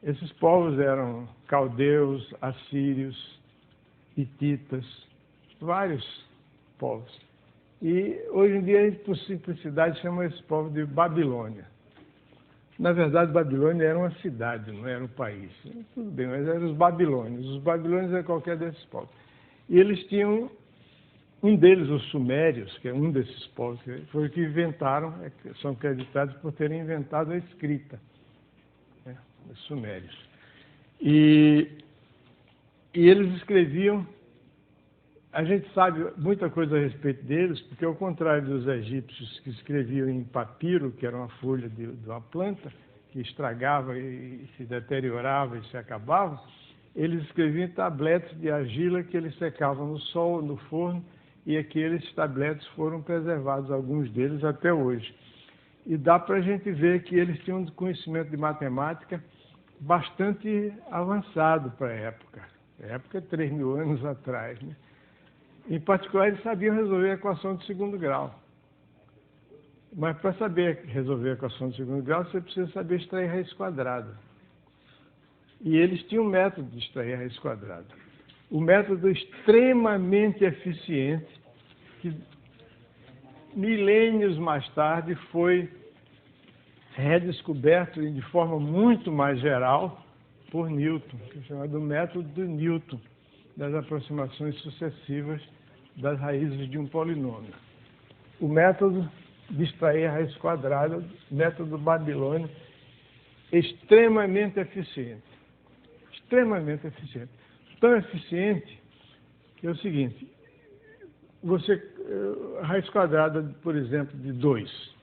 Esses povos eram caldeus, assírios, hititas, vários povos. E hoje em dia a gente, por simplicidade, chama esse povo de Babilônia. Na verdade, Babilônia era uma cidade, não era um país. Tudo bem, mas eram os babilônios. Os babilônios é qualquer desses povos. E eles tinham, um deles, os sumérios, que é um desses povos, foi o que inventaram, são acreditados por terem inventado a escrita. Os sumérios. E eles escreviam, a gente sabe muita coisa a respeito deles, porque ao contrário dos egípcios que escreviam em papiro, que era uma folha de uma planta, que estragava e se deteriorava e se acabava, eles escreviam em tabletes de argila que eles secavam no sol, no forno, e aqueles tabletes foram preservados, alguns deles até hoje. E dá para a gente ver que eles tinham um conhecimento de matemática bastante avançado para a época. A época é 3.000 anos atrás, né? Em particular, eles sabiam resolver a equação de 2º grau. Mas para saber resolver a equação de 2º grau, você precisa saber extrair raiz quadrada. E eles tinham um método de extrair a raiz quadrada. Um método extremamente eficiente, que milênios mais tarde foi redescoberto de forma muito mais geral por Newton, que é chamado método de Newton, das aproximações sucessivas das raízes de um polinômio. O método de extrair a raiz quadrada, método babilônico, extremamente eficiente. Extremamente eficiente. Tão eficiente que é o seguinte, a raiz quadrada, por exemplo, de 2,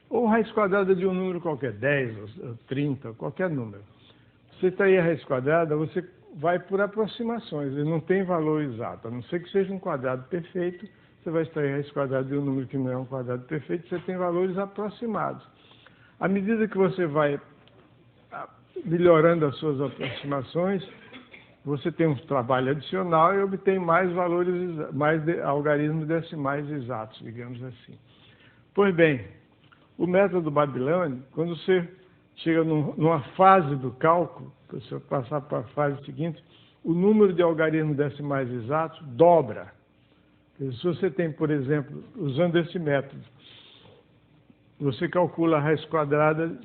ou raiz quadrada de um número qualquer, 10 ou 30, qualquer número. Você extrair a raiz quadrada, você vai por aproximações, ele não tem valor exato. A não ser que seja um quadrado perfeito, você vai extrair a raiz quadrada de um número que não é um quadrado perfeito, você tem valores aproximados. À medida que você vai melhorando as suas aproximações, você tem um trabalho adicional e obtém mais valores, algarismos decimais exatos, digamos assim. Pois bem, o método babilônico, quando você chega numa fase do cálculo, para você passar para a fase seguinte, o número de algarismos decimais exatos dobra. Se você tem, por exemplo, usando esse método, você calcula a raiz quadrada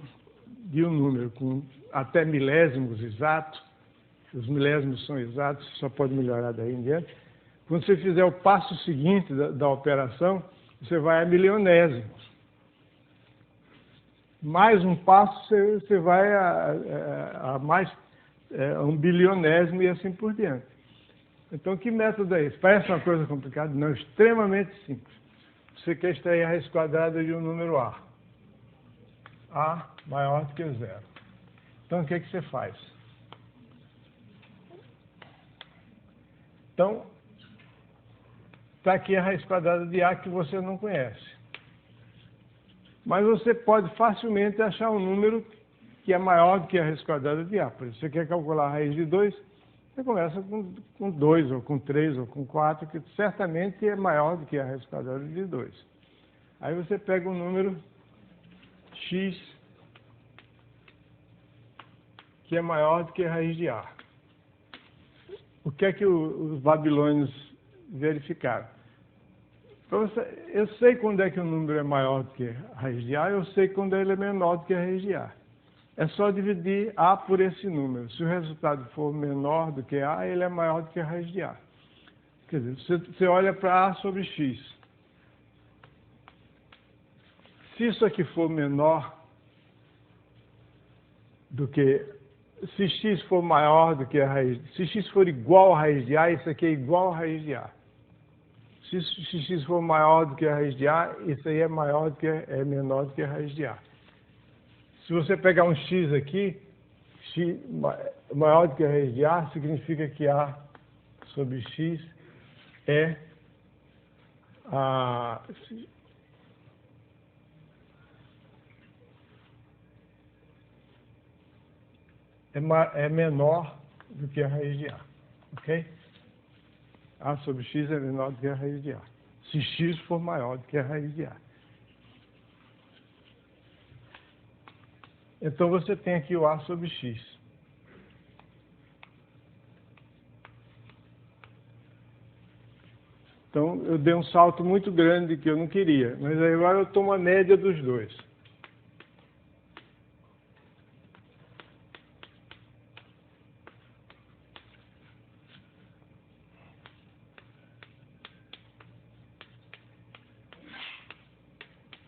de um número com até milésimos exatos, os milésimos são exatos, só pode melhorar daí em diante. Quando você fizer o passo seguinte da operação, você vai a milionésimos. Mais um passo, você vai a um bilionésimo e assim por diante. Então, que método é esse? Parece uma coisa complicada? Não, extremamente simples. Você quer extrair a raiz quadrada de um número A. A maior do que 0. Então, o que você faz? Então, está aqui a raiz quadrada de A que você não conhece. Mas você pode facilmente achar um número que é maior do que a raiz quadrada de A. Por isso, você quer calcular a raiz de 2, você começa com 2, ou com 3, ou com 4, que certamente é maior do que a raiz quadrada de 2. Aí você pega um número x, que é maior do que a raiz de A. O que é que os babilônios verificaram? Eu sei quando é que o número é maior do que a raiz de A, eu sei quando ele é menor do que a raiz de A. É só dividir A por esse número. Se o resultado for menor do que A, ele é maior do que a raiz de A. Quer dizer, você olha para A sobre x. Se isso aqui for menor do que... Se x for maior do que a raiz... Se x for igual à raiz de A, isso aqui é igual à raiz de A. Se x for maior do que a raiz de A, isso aí é menor do que a raiz de A. Se você pegar um x aqui, x maior do que a raiz de A, significa que A sobre x é menor do que a raiz de A, ok? A sobre x é menor do que a raiz de A. Se x for maior do que a raiz de A. Então, você tem aqui o A sobre x. Então, eu dei um salto muito grande que eu não queria, mas agora eu tomo a média dos dois.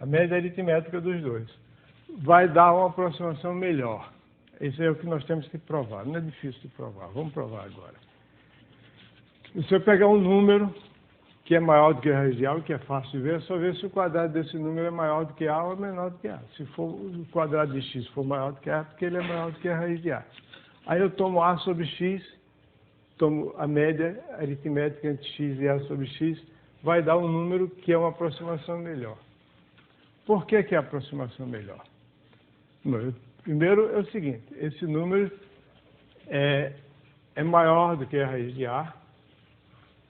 A média aritmética dos dois. Vai dar uma aproximação melhor. Isso é o que nós temos que provar. Não é difícil de provar. Vamos provar agora. Se eu pegar um número que é maior do que a raiz de A, o que é fácil de ver, é só ver se o quadrado desse número é maior do que A ou é menor do que A. Se for o quadrado de x for maior do que A, é porque ele é maior do que a raiz de A. Aí eu tomo A sobre x, tomo a média aritmética entre x e A sobre x, vai dar um número que é uma aproximação melhor. Por que é a aproximação melhor? Primeiro é o seguinte, esse número é maior do que a raiz de A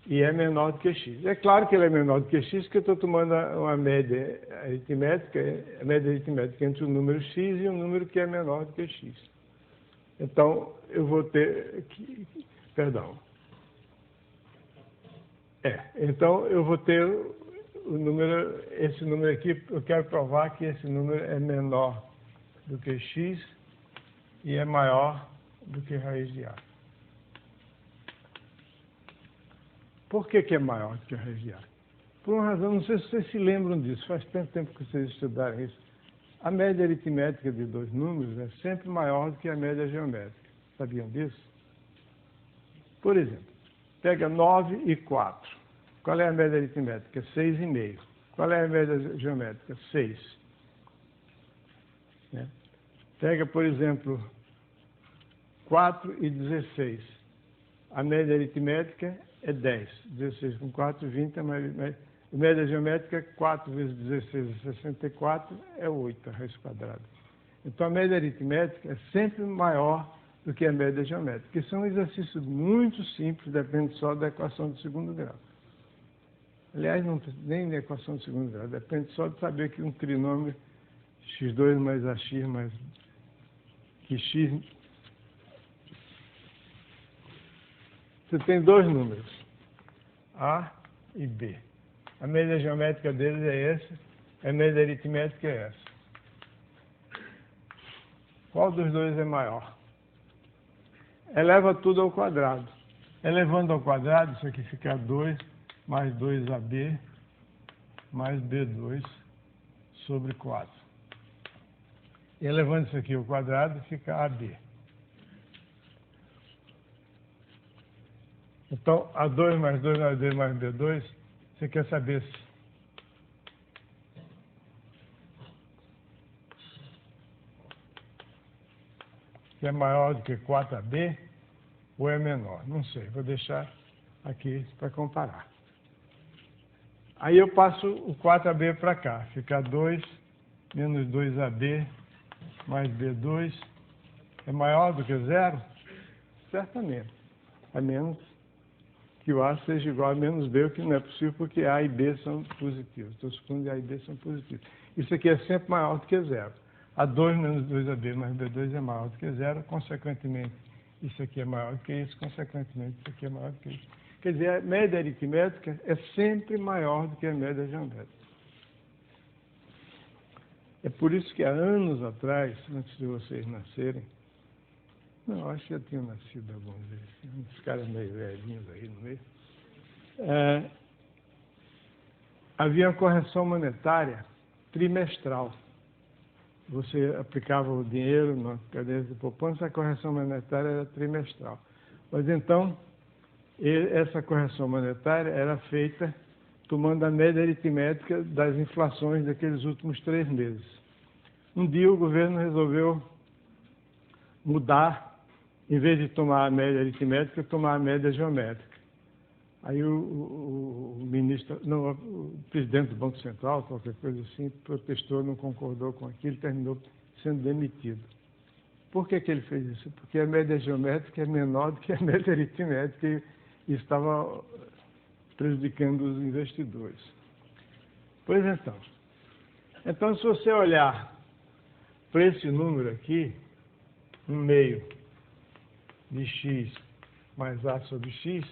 e é menor do que x. É claro que ele é menor do que x, porque eu estou tomando uma média aritmética entre o número x e um número que é menor do que x. Então, eu vou ter... Então, eu vou ter esse número aqui, eu quero provar que esse número é menor do que x e é maior do que raiz de A. Por que é maior do que a raiz de A? Por uma razão, não sei se vocês se lembram disso, faz tanto tempo que vocês estudaram isso. A média aritmética de dois números é sempre maior do que a média geométrica. Sabiam disso? Por exemplo, pega 9 e 4. Qual é a média aritmética? 6,5. Qual é a média geométrica? 6. Né? Pega, por exemplo, 4 e 16. A média aritmética é 10. 16 com 4, 20. A média geométrica, 4 vezes 16 é 64, é 8, a raiz quadrada. Então, a média aritmética é sempre maior do que a média geométrica. Isso é um exercício muito simples, depende só da equação do segundo grau. Aliás, não nem da equação do segundo grau, depende só de saber que um trinômio x2 mais ax mais que x... Você tem dois números, A e B. A média geométrica deles é essa, a média aritmética é essa. Qual dos dois é maior? Eleva tudo ao quadrado. Elevando ao quadrado, isso aqui fica 2 mais 2AB mais B2 sobre 4. E elevando isso aqui ao quadrado, fica AB. Então, A2 mais 2 mais B mais B2, você quer saber se é maior do que 4AB ou é menor. Não sei, vou deixar aqui para comparar. Aí eu passo o 4AB para cá, fica 2 menos 2AB mais B2 é maior do que zero? Certamente. A menos que o A seja igual a menos B, o que não é possível porque A e B são positivos. Estou supondo que A e B são positivos. Isso aqui é sempre maior do que zero. A2 menos 2AB mais B2 é maior do que zero, consequentemente, isso aqui é maior do que isso, consequentemente, isso aqui é maior do que isso. Quer dizer, a média aritmética é sempre maior do que a média geométrica. É por isso que há anos atrás, antes de vocês nascerem, não, acho que já tinham nascido alguns deles, uns caras meio velhinhos aí no meio, havia uma correção monetária trimestral. Você aplicava o dinheiro na caderneta de poupança, a correção monetária era trimestral. Mas então, essa correção monetária era feita tomando a média aritmética das inflações daqueles últimos 3 meses. Um dia o governo resolveu mudar, em vez de tomar a média aritmética, tomar a média geométrica. Aí o presidente do Banco Central, qualquer coisa assim, protestou, não concordou com aquilo, terminou sendo demitido. Por que ele fez isso? Porque a média geométrica é menor do que a média aritmética e estava prejudicando os investidores. Pois então, se você olhar para esse número aqui, 1/2 de x mais a sobre x,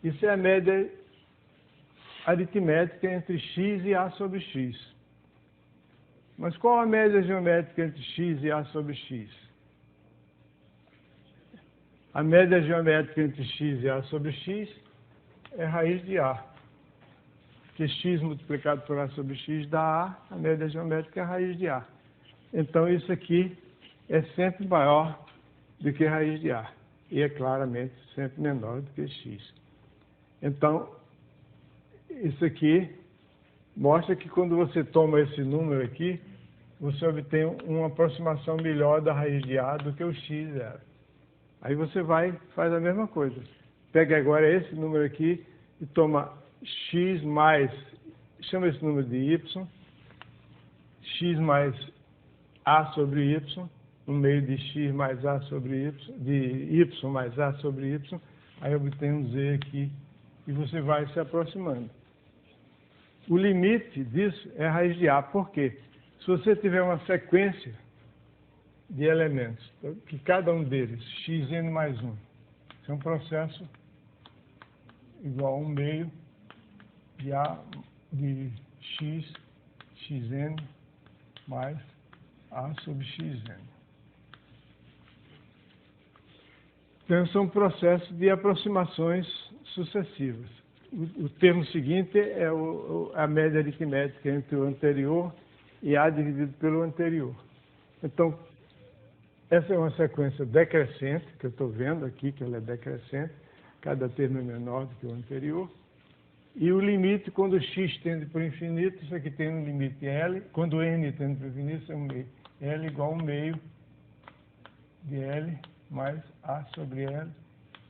isso é a média aritmética entre x e a sobre x. Mas qual a média geométrica entre x e a sobre x? A média geométrica entre x e a sobre x é raiz de a. Porque x multiplicado por a sobre x dá a média geométrica é a raiz de a. Então, isso aqui é sempre maior do que a raiz de a. E é claramente sempre menor do que x. Então, isso aqui mostra que quando você toma esse número aqui, você obtém uma aproximação melhor da raiz de a do que o x era. Aí você faz a mesma coisa. Pega agora esse número aqui e toma x mais, chama esse número de y, x mais a sobre y, 1/2 de x mais a sobre y, de y mais a sobre y, aí obtém um z aqui, e você vai se aproximando. O limite disso é a raiz de a. Por quê? Se você tiver uma sequência de elementos, que cada um deles, xn mais 1, isso é um processo igual a 1/2 de a de x, xn mais a sobre xn. Então, são processos de aproximações sucessivas. O termo seguinte é a média aritmética entre o anterior e a dividido pelo anterior. Então, essa é uma sequência decrescente, que eu estou vendo aqui, que ela é decrescente, cada termo é menor do que o anterior. E o limite, quando x tende para o infinito, isso aqui tem um limite L, quando n tende para o infinito, é 1/2. L igual a 1/2 de L mais A sobre L.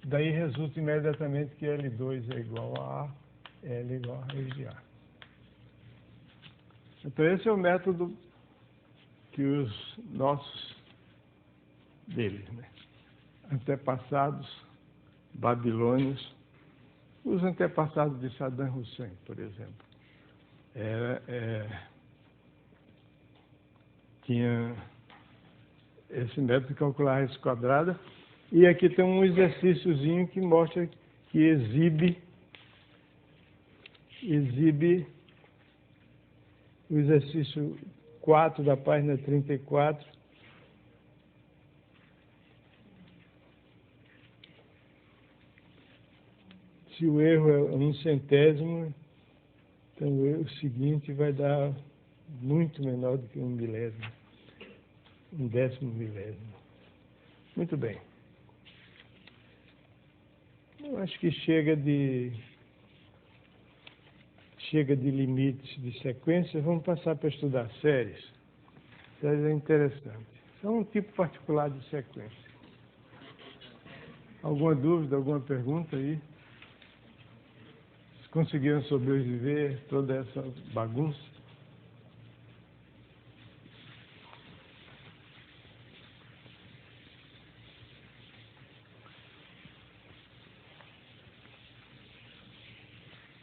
Daí resulta imediatamente que L2 é igual a A, L igual a raiz de A. Então, esse é o método que os nossos antepassados babilônios, os antepassados de Saddam Hussein, por exemplo, tinha esse método de calcular a raiz quadrada. E aqui tem um exercíciozinho que mostra, que exibe o exercício 4 da página 34. Se o erro é 1/100, então o erro seguinte vai dar muito menor do que 1/1000, 1/10 milésimo. Muito bem. Eu acho que chega de limites de sequência. Vamos passar para estudar séries. Séries é interessante. São um tipo particular de sequência. Alguma dúvida, alguma pergunta aí? Conseguiram sobreviver toda essa bagunça?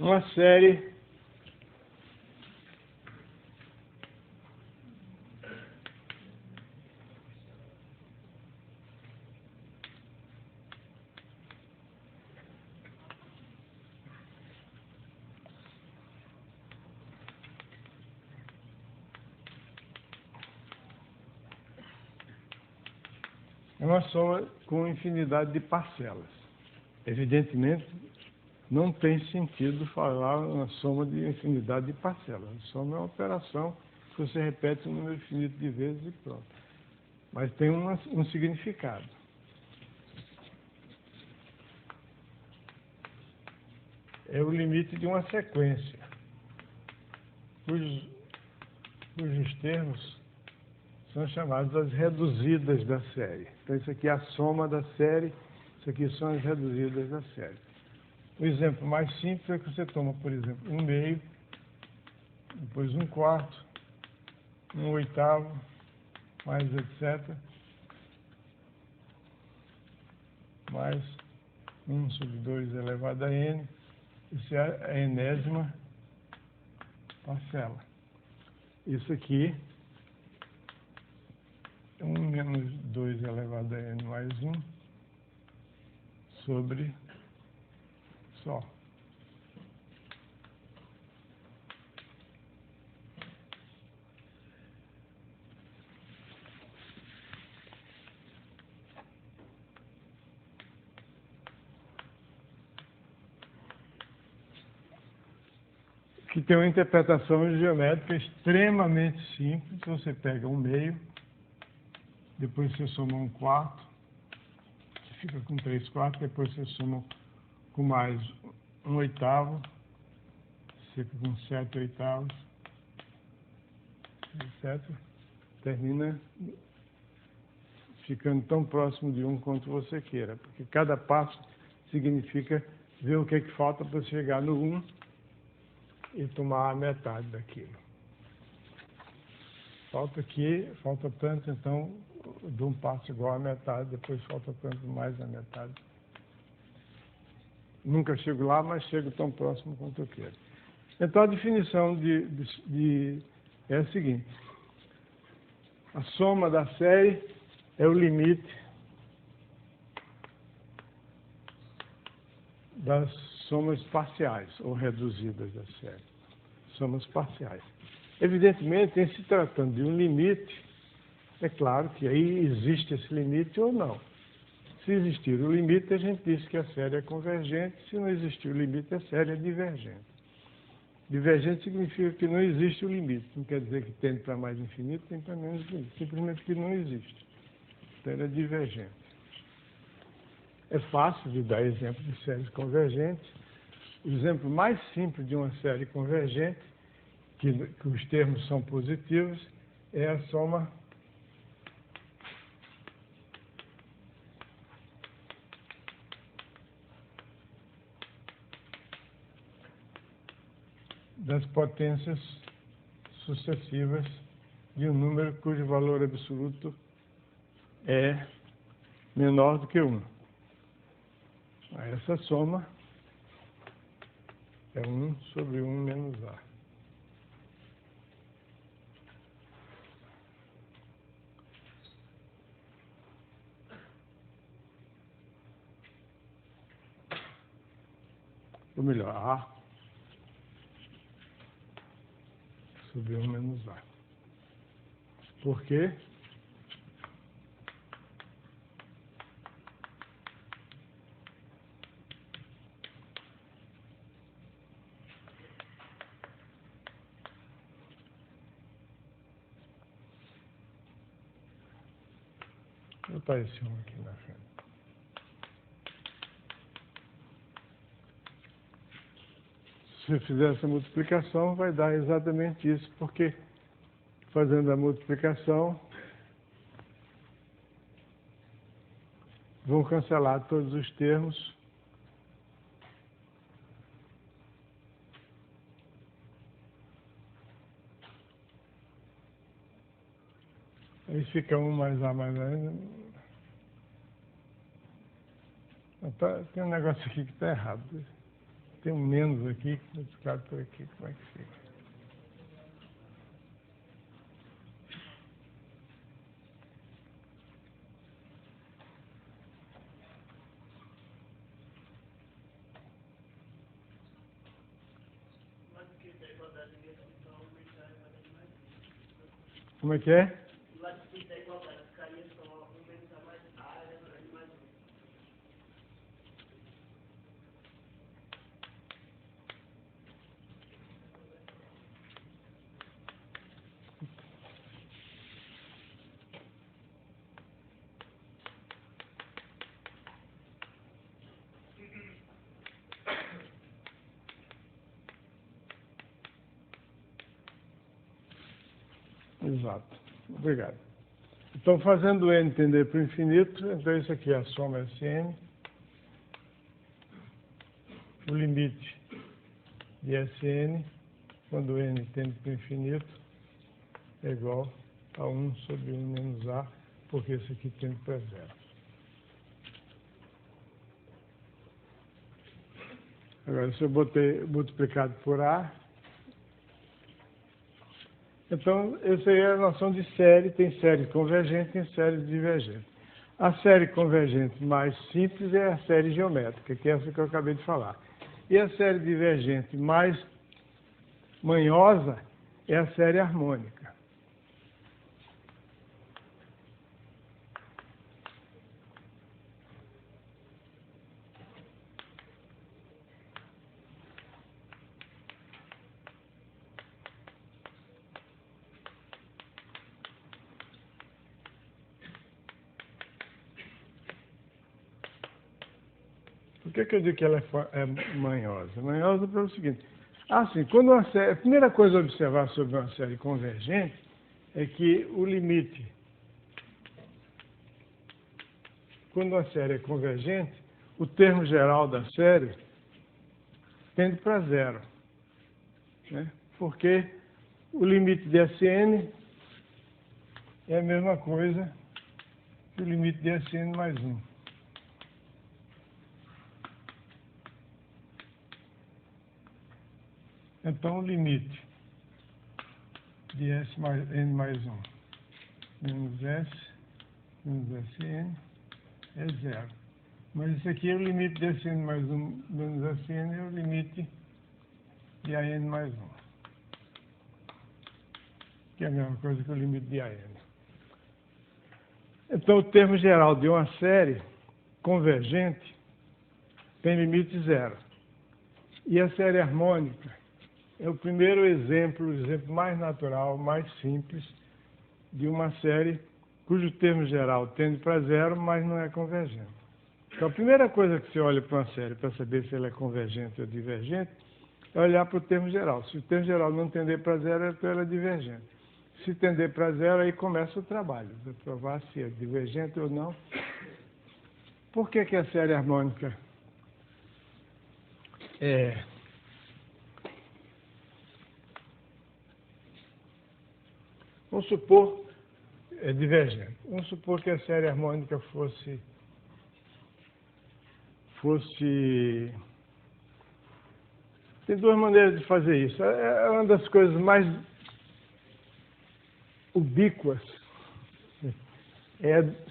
uma série é uma soma com infinidade de parcelas. Evidentemente, não tem sentido falar uma soma de infinidade de parcelas. A soma é uma operação que você repete um número infinito de vezes e pronto. Mas tem um significado. É o limite de uma sequência, cujos termos são chamados as reduzidas da série. Então, isso aqui é a soma da série, isso aqui são as reduzidas da série. O exemplo mais simples é que você toma, por exemplo, 1/2, depois 1/4, 1/8, mais etc., mais 1/2 elevado a n, isso é a enésima parcela. Isso aqui, 1 menos 2 elevado a n mais 1 sobre só. Que tem uma interpretação geométrica extremamente simples. Você pega 1/2, depois você soma 1/4, você fica com 3/4, depois você soma com mais 1/8, você fica com 7/8, etc. Termina ficando tão próximo de 1 quanto você queira, porque cada passo significa ver o que é que falta para chegar no 1 e tomar a metade daquilo. Falta aqui, falta tanto, então dou um passo igual à metade, depois falta tanto mais a metade. Nunca chego lá, mas chego tão próximo quanto eu quero. Então a definição é a seguinte: a soma da série é o limite das somas parciais ou reduzidas da série. Somas parciais. Evidentemente, em se tratando de um limite, é claro que aí existe esse limite ou não. Se existir o limite, a gente diz que a série é convergente. Se não existir o limite, a série é divergente. Divergente significa que não existe o limite. Não quer dizer que tende para mais infinito, tende para menos infinito. Simplesmente que não existe. Então, ela é divergente. É fácil de dar exemplo de séries convergentes. O exemplo mais simples de uma série convergente, que os termos são positivos, é a soma das potências sucessivas de um número cujo valor absoluto é menor do que 1. Essa soma é 1 sobre 1 menos A. Ou melhor, A sobre 1 menos A. Por quê? Vou botar esse 1 aqui na frente. Se eu fizer essa multiplicação, vai dar exatamente isso, porque fazendo a multiplicação, vão cancelar todos os termos aí fica 1 mais A mais A. Tem um negócio aqui que está errado. Tem um menos aqui, multiplicado por aqui, como é que fica? Como é que é? O lado esquerdo da igualdade ficaria só 1 menos a mais A elevado a mais 1. Exato. Obrigado. Então, fazendo n tender para o infinito, então isso aqui é a soma Sn. O limite de Sn, quando n tende para o infinito, é igual a 1 sobre 1 menos A, porque isso aqui tende para zero. Agora, se eu botei multiplicado por A, então, essa aí é a noção de série. Tem série convergente e tem série divergente. A série convergente mais simples é a série geométrica, que é essa que eu acabei de falar. E a série divergente mais manhosa é a série harmônica. Por que eu digo que ela é manhosa? Manhosa pelo seguinte. Assim, quando uma série, a primeira coisa a observar sobre uma série convergente é que o limite, quando uma série é convergente, o termo geral da série tende para zero. Né? Porque o limite de Sn é a mesma coisa que o limite de Sn mais 1. Então, o limite de S mais N mais 1 menos S menos Sn é zero. Mas isso aqui é o limite de Sn mais 1 menos Sn, é o limite de An mais 1. Que é a mesma coisa que o limite de An. Então, o termo geral de uma série convergente tem limite zero. E a série harmônica é o primeiro exemplo, o exemplo mais natural, mais simples, de uma série cujo termo geral tende para zero, mas não é convergente. Então, a primeira coisa que você olha para uma série para saber se ela é convergente ou divergente é olhar para o termo geral. Se o termo geral não tender para zero, então ela é divergente. Se tender para zero, aí começa o trabalho, de provar se é divergente ou não. Por que a série harmônica é... Vamos supor, é divergente. Vamos supor que a série harmônica fosse Tem duas maneiras de fazer isso. É uma das coisas mais ubíquas.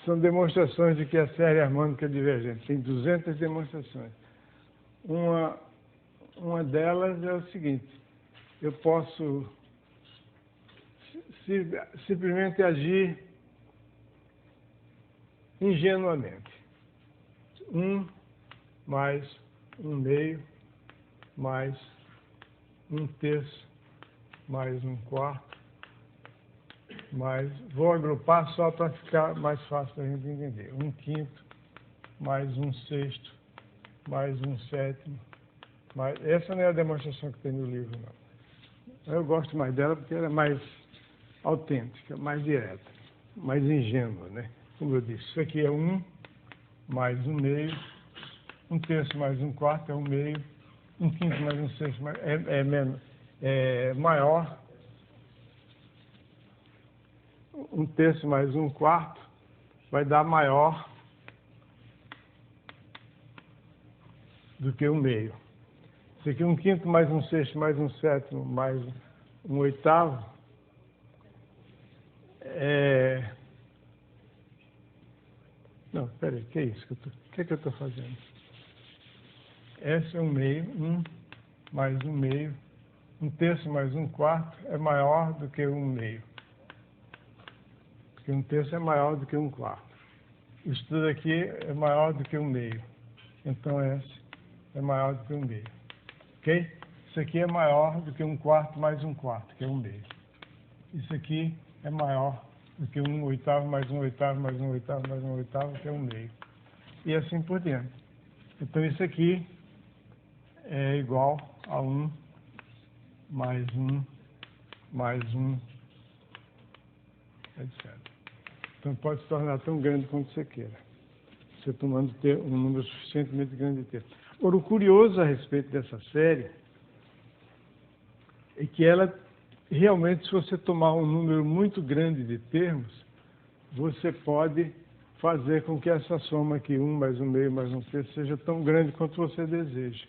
São demonstrações de que a série harmônica é divergente. Tem 200 demonstrações. Uma delas é o seguinte: eu posso simplesmente agir ingenuamente. 1 mais 1 meio mais 1 terço mais 1 quarto mais... Vou agrupar só para ficar mais fácil para a gente entender. 1 quinto mais 1 sexto mais 1 sétimo. Essa não é a demonstração que tem no livro, não. Eu gosto mais dela porque ela é mais autêntica, mais direta, mais ingênua, né? Como eu disse, isso aqui é 1 mais 1 meio, 1 terço mais 1 quarto é 1 meio, 1 quinto mais 1 sexto é maior, 1 terço mais 1 quarto vai dar maior do que 1 meio. Isso aqui é um quinto mais um sexto mais um sétimo mais um oitavo. Não, peraí, que é isso? O que é que eu estou fazendo? S é um meio, 1 mais um meio, um terço mais um quarto é maior do que um meio. Porque um terço é maior do que um quarto. Isso tudo aqui é maior do que um meio. Então S é maior do que um meio. Ok? Isso aqui é maior do que um quarto mais um quarto, que é um meio. Isso aqui é maior do que um oitavo mais um oitavo mais um oitavo mais um oitavo, que é um meio. E assim por diante. Então isso aqui é igual a 1 mais 1 mais 1, etc. Então pode se tornar tão grande quanto você queira, você tomando um número suficientemente grande de termos. Agora, o curioso a respeito dessa série é que ela, realmente, se você tomar um número muito grande de termos, você pode fazer com que essa soma aqui, 1 mais 1 meio mais 1 terço, seja tão grande quanto você deseja.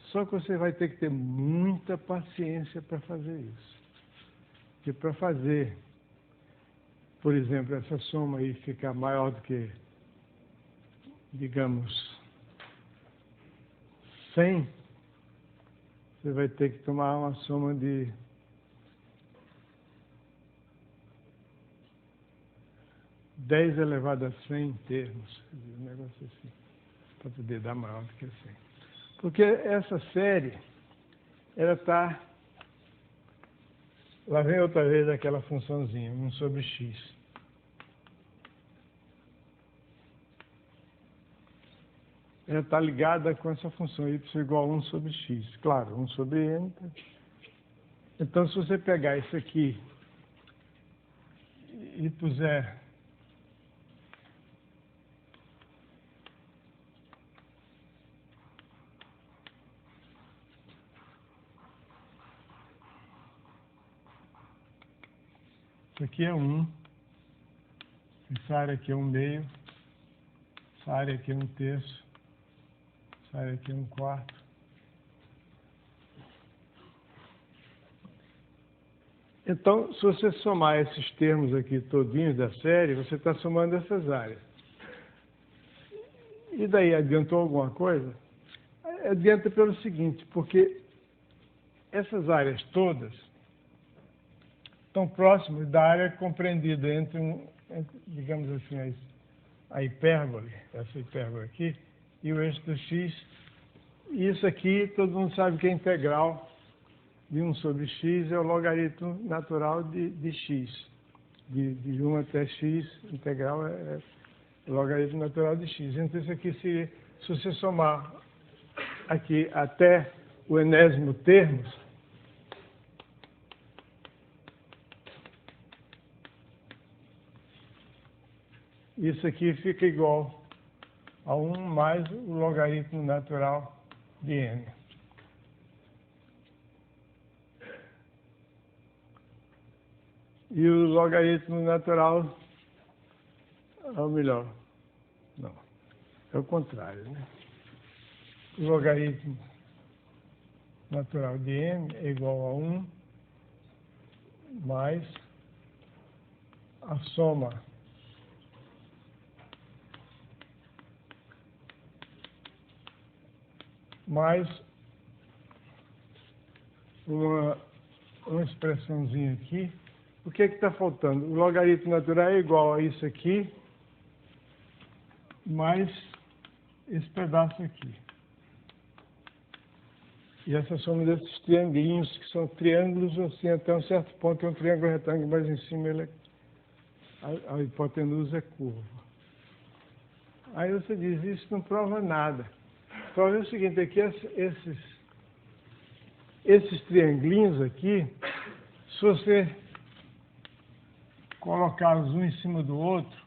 Só que você vai ter que ter muita paciência para fazer isso. Porque para fazer, por exemplo, essa soma aí ficar maior do que, digamos, 100, você vai ter que tomar uma soma de 10 elevado a 100 termos. Um negócio assim, para poder dar maior do que 100. Porque essa série, ela está... Lá vem outra vez aquela funçãozinha, 1 sobre x. Ela está ligada com essa função y igual a 1 sobre x. Claro, 1 sobre n. Então, se você pegar isso aqui e puser isso aqui é 1, essa área aqui é 1 meio, essa área aqui é 1 terço, essa área aqui é 1 quarto. Então, se você somar esses termos aqui todinhos da série, você está somando essas áreas. E daí, adiantou alguma coisa? Adianta pelo seguinte, porque essas áreas todas estão próximas da área compreendida entre digamos assim, a hipérbole, essa hipérbole aqui, e o eixo do x. E isso aqui, todo mundo sabe que é integral de 1 sobre x, é o logaritmo natural de x. De 1 até x, integral é o logaritmo natural de x. Então isso aqui seria, se você somar aqui até o enésimo termos, isso aqui fica igual a 1 mais o logaritmo natural de n. E o logaritmo natural, ou melhor, não, é o contrário, né? O logaritmo natural de n é igual a 1 mais a soma mais uma expressãozinha aqui. O que é que está faltando? O logaritmo natural é igual a isso aqui, mais esse pedaço aqui. E essa soma desses triangulinhos, que são triângulos, assim, até um certo ponto é um triângulo retângulo, mas em cima ele a hipotenusa é curva. Aí você diz, isso não prova nada. Prova o seguinte, é que esses triangulinhos aqui, se você colocá-los um em cima do outro,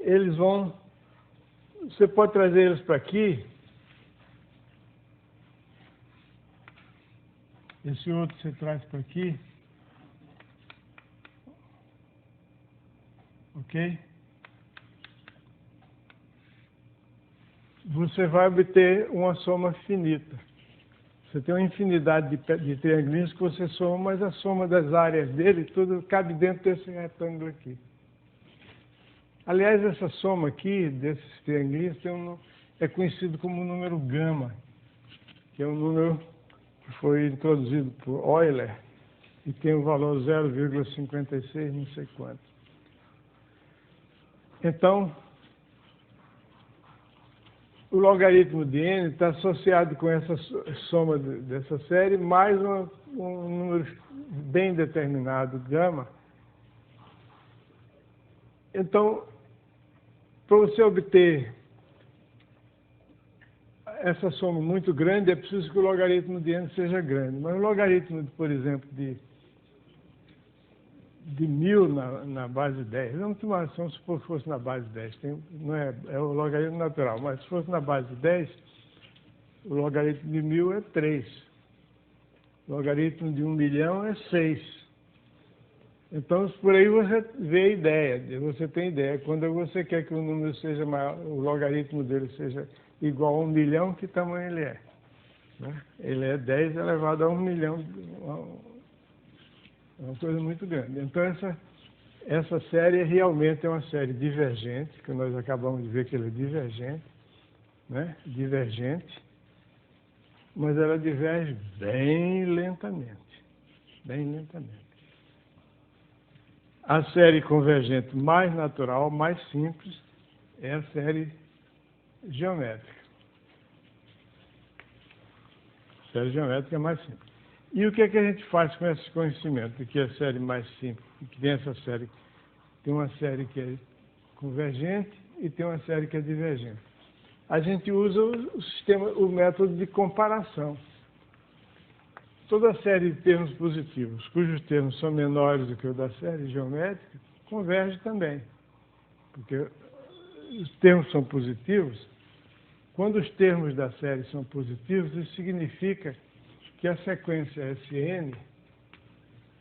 eles vão... Você pode trazer eles para aqui. Esse outro você traz para aqui. Ok? você vai obter uma soma finita. Você tem uma infinidade de triângulos que você soma, mas a soma das áreas dele, tudo cabe dentro desse retângulo aqui. Aliás, essa soma aqui, desses triângulos, é conhecido como o número gama, que é um número que foi introduzido por Euler e tem o valor 0,56 não sei quanto. Então, o logaritmo de n está associado com essa soma dessa série, mais um número bem determinado, gama. Então, para você obter essa soma muito grande, é preciso que o logaritmo de n seja grande. Mas o logaritmo, por exemplo, de 1000 na base 10, não tem uma ação se fosse na base 10, não é o logaritmo natural, mas se fosse na base 10, o logaritmo de 1000 é 3. O logaritmo de 1 milhão é 6. Então, por aí você vê a ideia, você tem ideia. Quando você quer que o número seja maior, o logaritmo dele seja igual a 1 milhão, que tamanho ele é? Né? Ele é 10 elevado a 1 milhão. É uma coisa muito grande. Então, essa série realmente é uma série divergente, que nós acabamos de ver que ela é divergente, né? Divergente, mas ela diverge bem lentamente, bem lentamente. A série convergente mais natural, mais simples, é a série geométrica. A série geométrica é mais simples. E o que é que a gente faz com esse conhecimento de que a série mais simples, que tem essa série, tem uma série que é convergente e tem uma série que é divergente? A gente usa o método de comparação. Toda série de termos positivos, cujos termos são menores do que o da série geométrica, converge também. Porque os termos são positivos, quando os termos da série são positivos, isso significa que a sequência Sn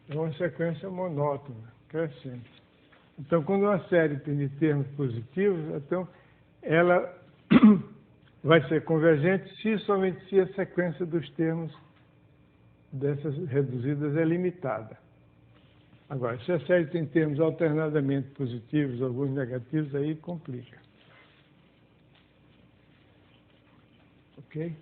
é uma sequência monótona, crescente. Então, quando uma série tem termos positivos, então ela vai ser convergente somente se a sequência dos termos dessas reduzidas é limitada. Agora, se a série tem termos alternadamente positivos, alguns negativos, aí complica. Ok?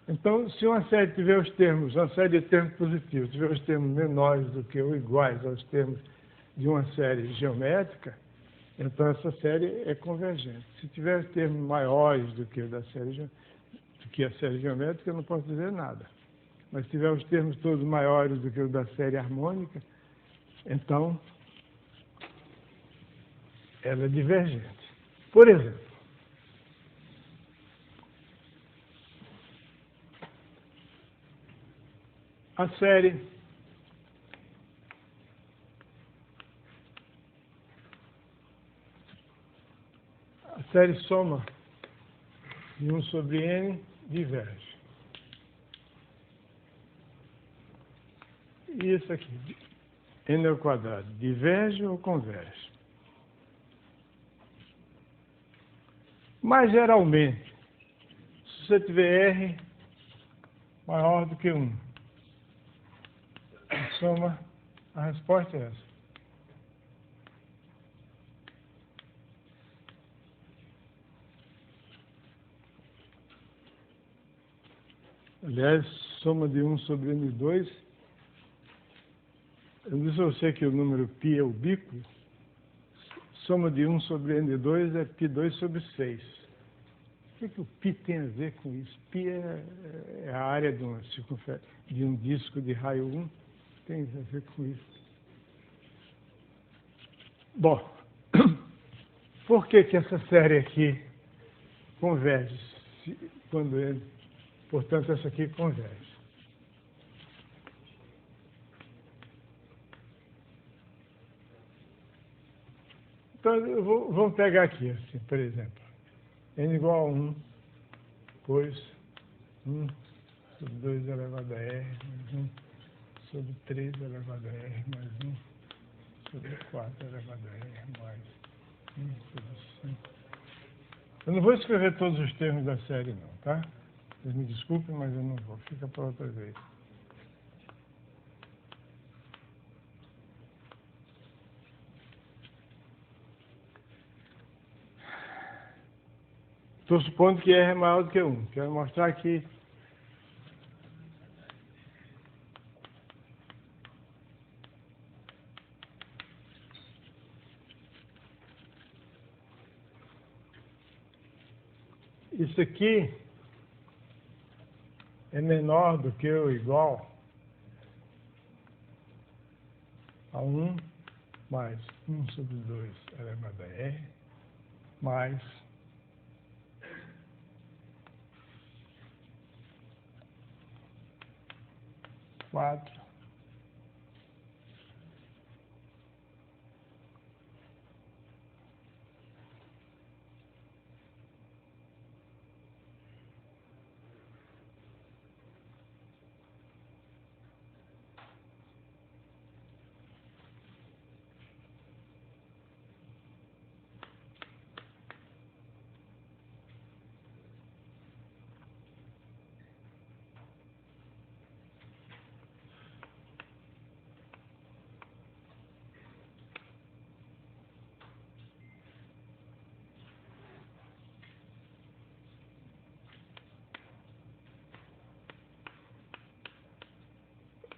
Então, se uma série tiver os termos, uma série de termos positivos, tiver os termos menores do que ou iguais aos termos de uma série geométrica, então essa série é convergente. Se tiver os termos maiores do que a série geométrica, eu não posso dizer nada. Mas se tiver os termos todos maiores do que o da série harmônica, então ela é divergente. Por exemplo, a série soma de 1 sobre n diverge. E isso aqui, n ao quadrado, diverge ou converge? Mas, geralmente, se você tiver r maior do que 1, a resposta é essa. Aliás, soma de 1 sobre n2, eu disse a você que o número π é ubíquo, soma de 1 sobre n2 é π2 sobre 6. O que o π tem a ver com isso? Π é a área de um disco de raio 1, tem a ver com isso. Bom, por que essa série aqui converge? Portanto, essa aqui converge. Então, vamos pegar aqui, assim, por exemplo. N igual a 1, pois 1 sobre 2 elevado a R, mais 1 sobre 3 elevado a R, mais 1 sobre 4 elevado a R, mais 1 sobre 5. Eu não vou escrever todos os termos da série, não, tá? Vocês me desculpem, mas eu não vou. Fica para outra vez. Estou supondo que R é maior do que 1. Quero mostrar que isso aqui é menor do que ou igual a 1 mais 1 sobre 2 elevado a R mais 4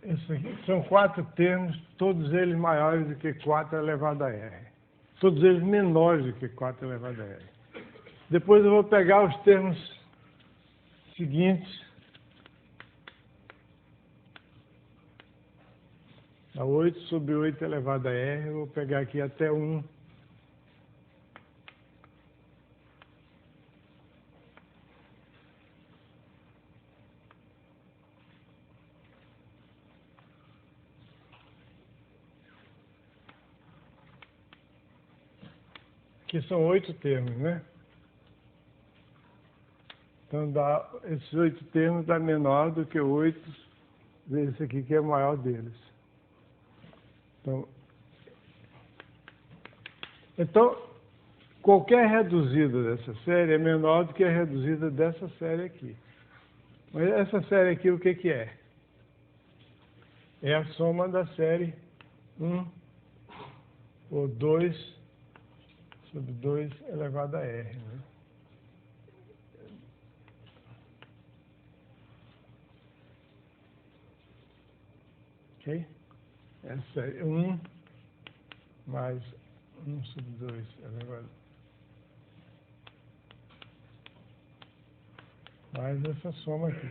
Isso aqui são 4 termos, todos eles maiores do que 4 elevado a R. Todos eles menores do que 4 elevado a R. Depois eu vou pegar os termos seguintes. A 8 sobre 8 elevado a R, eu vou pegar aqui até 1. Aqui são 8 termos, né? Então, esses 8 termos dá menor do que 8 vezes esse aqui, que é o maior deles. Então, qualquer reduzida dessa série é menor do que a reduzida dessa série aqui. Mas essa série aqui, o que que é? É a soma da série 1 ou 2 sobre 2 elevado a R, né? Ok? É a série 1 mais 1 sobre 2 elevado mais essa soma aqui.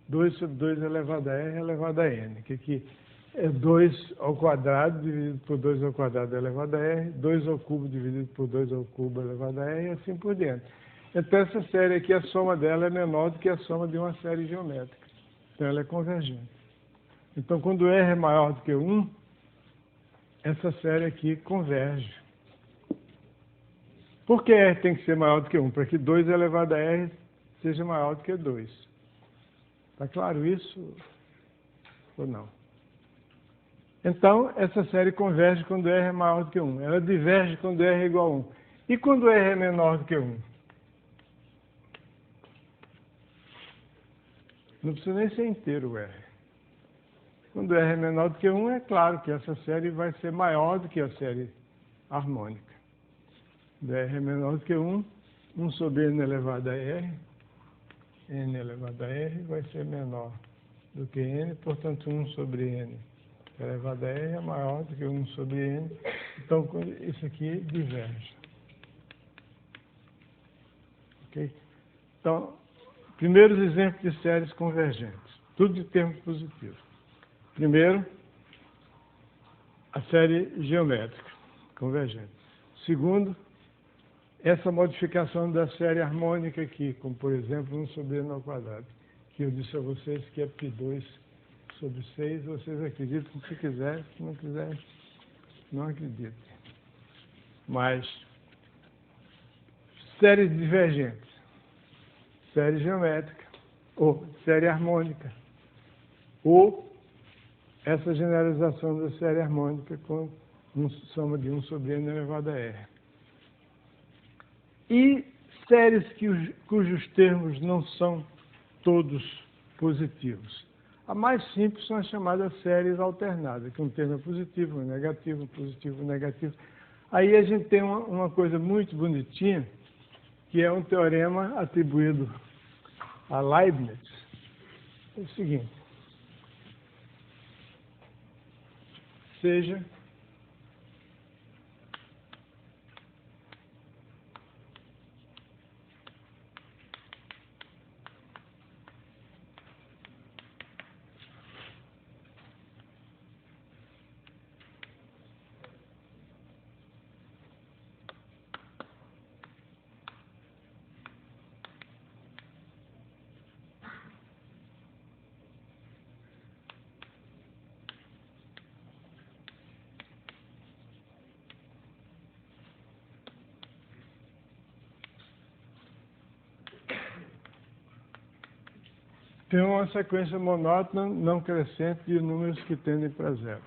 2 sobre 2 elevado a R elevado a N, que aqui é 2 ao quadrado dividido por 2 ao quadrado elevado a R, 2 ao cubo dividido por 2 ao cubo elevado a R e assim por diante. Então essa série aqui, a soma dela é menor do que a soma de uma série geométrica. Então ela é convergente. Então quando R é maior do que 1, essa série aqui converge. Por que R tem que ser maior do que 1? Para que 2 elevado a R seja maior do que 2. Está claro isso ou não? Então, essa série converge quando R é maior do que 1. Ela diverge quando R é igual a 1. E quando R é menor do que 1? Não precisa nem ser inteiro o R. Quando R é menor do que 1, é claro que essa série vai ser maior do que a série harmônica. Quando R é menor do que 1, 1 sobre N elevado a R, N elevado a R vai ser menor do que N, portanto 1 sobre N elevado a R é maior do que 1 sobre N, então isso aqui diverge. Ok? Então, primeiros exemplos de séries convergentes, tudo de termos positivos. Primeiro, a série geométrica, convergente. Segundo, essa modificação da série harmônica aqui, como por exemplo 1 sobre N ao quadrado, que eu disse a vocês que é π2 sobre 6, vocês acreditam se quiser, se não quiser, não acreditem. Mas, séries divergentes, série geométrica, ou série harmônica, ou essa generalização da série harmônica com soma de 1 sobre N elevado a R. E séries cujos termos não são todos positivos. A mais simples são as chamadas séries alternadas, que um termo é positivo, um negativo, um positivo, um negativo. Aí a gente tem uma coisa muito bonitinha, que é um teorema atribuído a Leibniz. É o seguinte: seja tem uma sequência monótona não crescente de números que tendem para zero.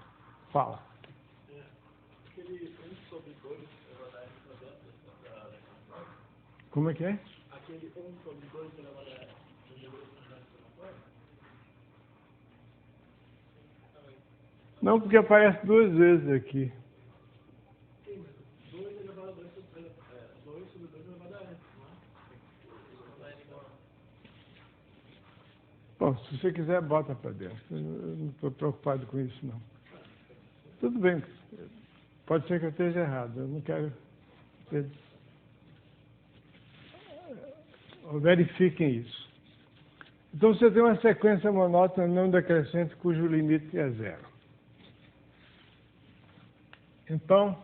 Fala. Aquele 1 sobre 2 elevado a n quadrado. Como é que é? Aquele 1 sobre 2 elevado a n quadrado. Não, porque aparece duas vezes aqui. Sim, mas 2 elevado a 2 sobre 2 sobre 2 elevado a n, não é? Bom, se você quiser, bota para dentro. Eu não estou preocupado com isso, não. Tudo bem. Pode ser que eu esteja errado. Eu não quero... Verifiquem isso. Então, você tem uma sequência monótona não decrescente cujo limite é zero. Então,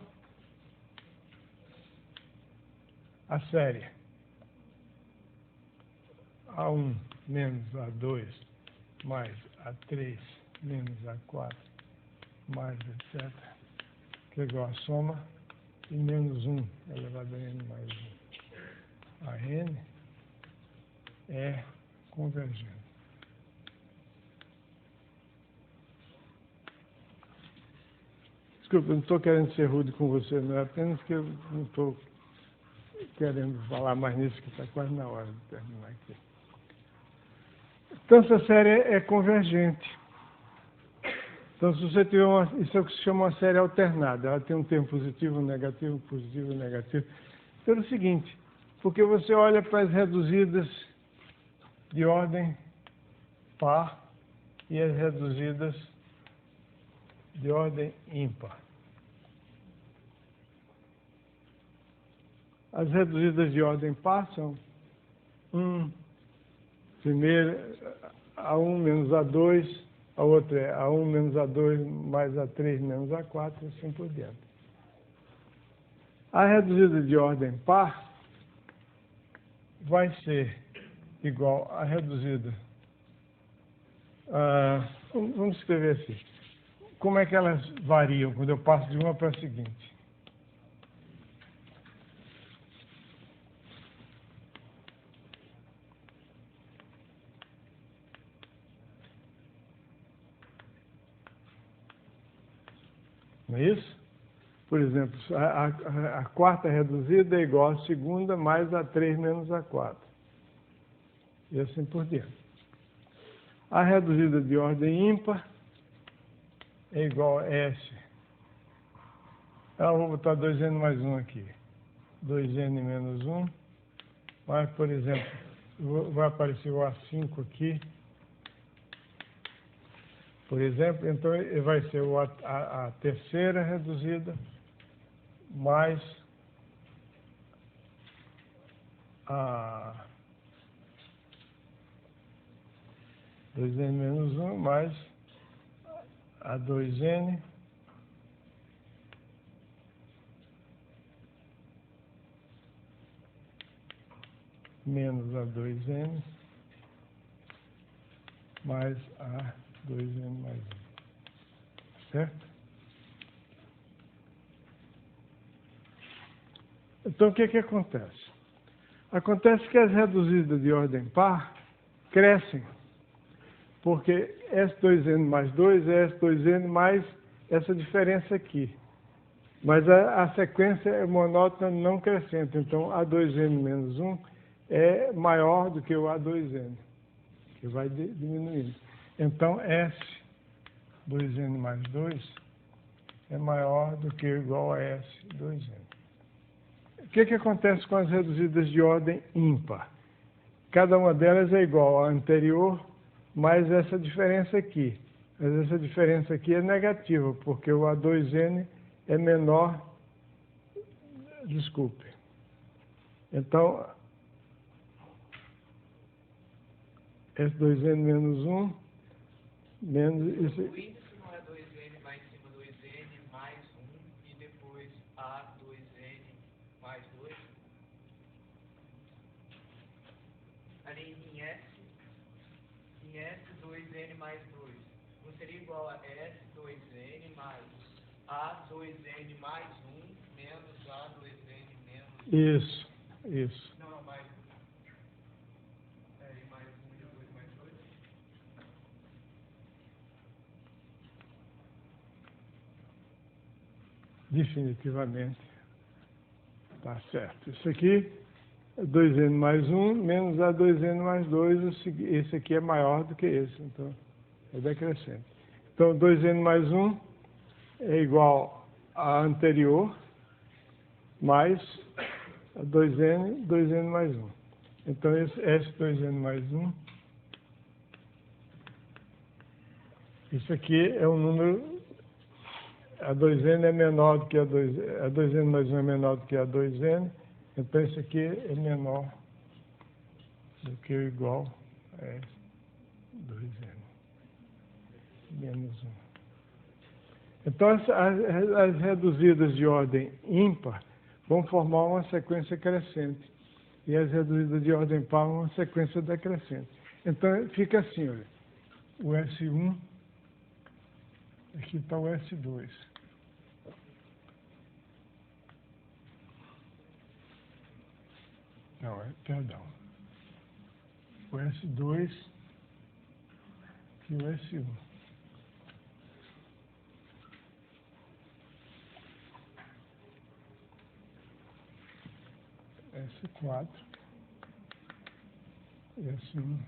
a série A1 menos A2 mais A3 menos A4 mais etc., que é igual a soma de menos 1 elevado a n mais 1 a n, é convergente. Desculpa, eu não estou querendo ser rude com você, não é apenas que eu não estou querendo falar mais nisso, que está quase na hora de terminar aqui. Então, essa série é convergente. Então, se você tiver isso é o que se chama uma série alternada. Ela tem um termo positivo, um negativo, um positivo, um negativo. Pelo seguinte, porque você olha para as reduzidas de ordem par e as reduzidas de ordem ímpar. As reduzidas de ordem par são 1, primeiro, A1 menos A2, a outra é A1 menos A2 mais A3 menos A4, e assim por diante. A reduzida de ordem par vai ser igual à reduzida. Vamos escrever assim. Como é que elas variam quando eu passo de uma para a seguinte? Não é isso? Por exemplo, a quarta reduzida é igual à segunda mais a 3 menos a 4. E assim por diante. A reduzida de ordem ímpar é igual a S. Eu vou botar 2n mais 1 aqui. 2n menos 1. Mas, por exemplo, vai aparecer o A5 aqui. Por exemplo, então vai ser a terceira reduzida mais a 2n menos 1 mais a 2n menos a 2n mais a 2n mais 1. Certo? Então, o que acontece? Acontece que as reduzidas de ordem par crescem, porque S2n mais 2 é S2n mais essa diferença aqui. Mas a sequência é monótona não crescente. Então, A2n menos 1 é maior do que o A2N, que vai diminuindo. Então, S 2N mais 2 é maior do que ou igual a S 2N. O que acontece com as reduzidas de ordem ímpar? Cada uma delas é igual à anterior, mais essa diferença aqui. Mas essa diferença aqui é negativa, porque o A2N é menor. Desculpe. Então, S2N menos 1, menos isso. O índice não é 2N mais em cima 2N mais 1 e depois A2N mais 2? Ali em S 2N mais 2. Não seria igual a S 2N mais A2N mais 1 menos A2N menos... Isso. Não, mais... É, e mais 1 e 2 mais 2? Definitivamente. Tá certo. Isso aqui é 2N mais 1 menos A2N mais 2. Esse aqui é maior do que esse, então é decrescente. Então, 2N mais 1 é igual a anterior, mais a 2N mais 1. Então, esse S2N mais 1, isso aqui é um número, a 2N é menor do que a 2N mais 1 é menor do que a 2N, então esse aqui é menor do que ou igual a S2N menos 1. Então, as reduzidas de ordem ímpar vão formar uma sequência crescente. E as reduzidas de ordem par uma sequência decrescente. Então, fica assim, olha. O S1, aqui está o S2. Não, perdão. O S2 e o S1. S4 e S1.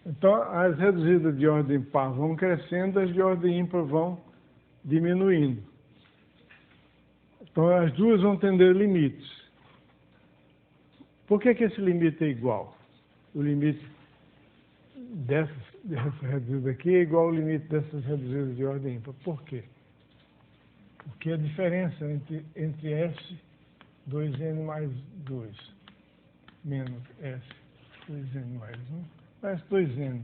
Então, as reduzidas de ordem par vão crescendo, as de ordem ímpar vão diminuindo. Então, as duas vão tender limites. Por que esse limite é igual? O limite dessa reduzida aqui é igual ao limite dessas reduzidas de ordem ímpar. Por quê? Porque a diferença entre S 2N mais 2 menos S 2N mais 1, S2N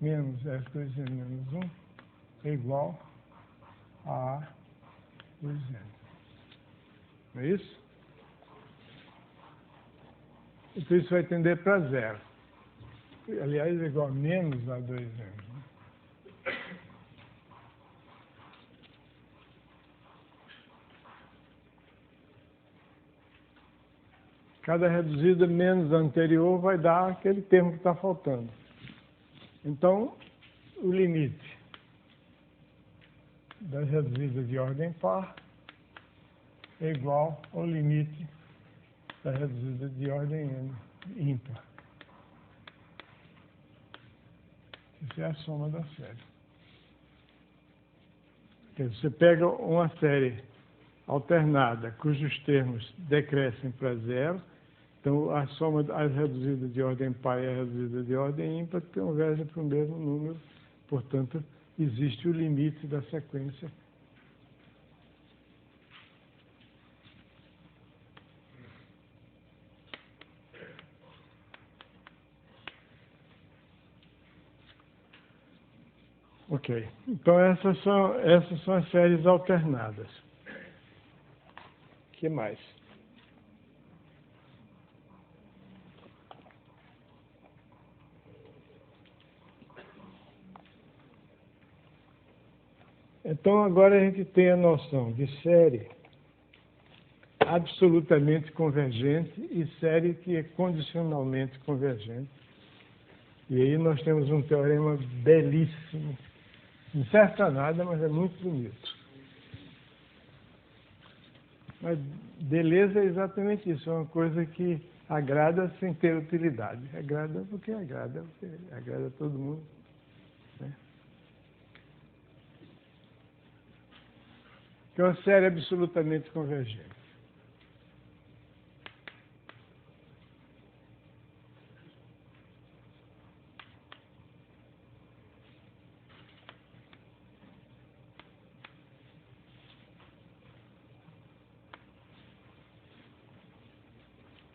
menos S2N menos 1 é igual a A2N. Não é isso? Então isso vai tender para zero. Aliás, é igual a menos A2N. Cada reduzida menos a anterior vai dar aquele termo que está faltando. Então, o limite das reduzidas de ordem par é igual ao limite da reduzida de ordem ímpar. Isso é a soma da série. Você pega uma série alternada, cujos termos decrescem para zero. Então, a soma das reduzidas de ordem par e a reduzida de ordem ímpar convergem para o mesmo número. Portanto, existe o limite da sequência. Ok. Então, essas são as séries alternadas. O que mais? Então, agora a gente tem a noção de série absolutamente convergente e série que é condicionalmente convergente. E aí nós temos um teorema belíssimo. Não serve para nada, mas é muito bonito. Mas beleza é exatamente isso, é uma coisa que agrada sem ter utilidade. Agrada porque agrada a todo mundo. Né? Que é uma série absolutamente convergente.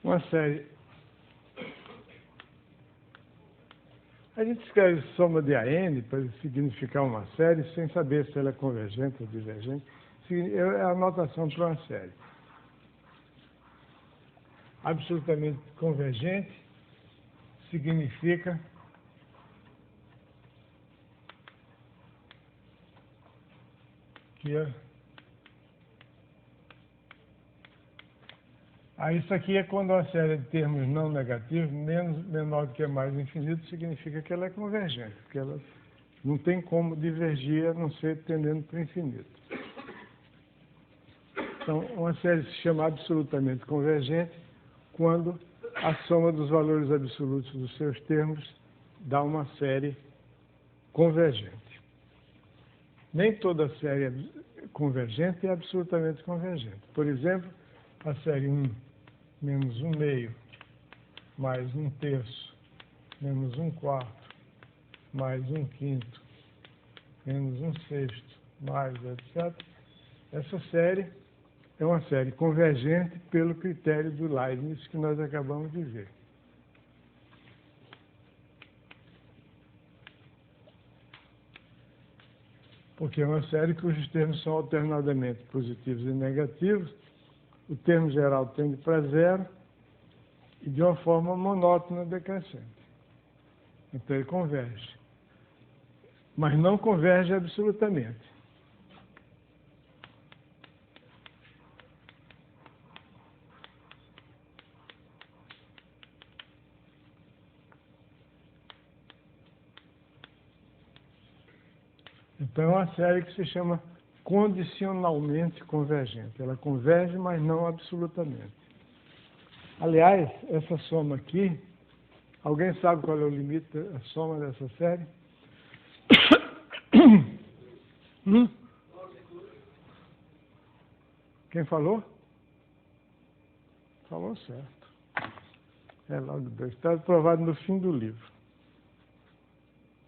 Uma série. A gente escreve soma de AN para significar uma série sem saber se ela é convergente ou divergente. É a anotação para uma série. Absolutamente convergente significa que isso aqui é quando uma série de termos não negativos, menor do que mais infinito, significa que ela é convergente, que ela não tem como divergir a não ser tendendo para o infinito. Então, uma série se chama absolutamente convergente quando a soma dos valores absolutos dos seus termos dá uma série convergente. Nem toda série convergente é absolutamente convergente. Por exemplo, a série 1 menos 1 meio, mais 1 terço, menos 1 quarto, mais 1 quinto, menos 1 sexto, mais etc. Essa série é uma série convergente pelo critério do Leibniz que nós acabamos de ver. Porque é uma série cujos termos são alternadamente positivos e negativos, o termo geral tende para zero e de uma forma monótona decrescente. Então ele converge. Mas não converge absolutamente. Então é uma série que se chama condicionalmente convergente. Ela converge, mas não absolutamente. Aliás, essa soma aqui, alguém sabe qual é o limite da soma dessa série? Quem falou? Falou certo. É logo 2. Está aprovado no fim do livro.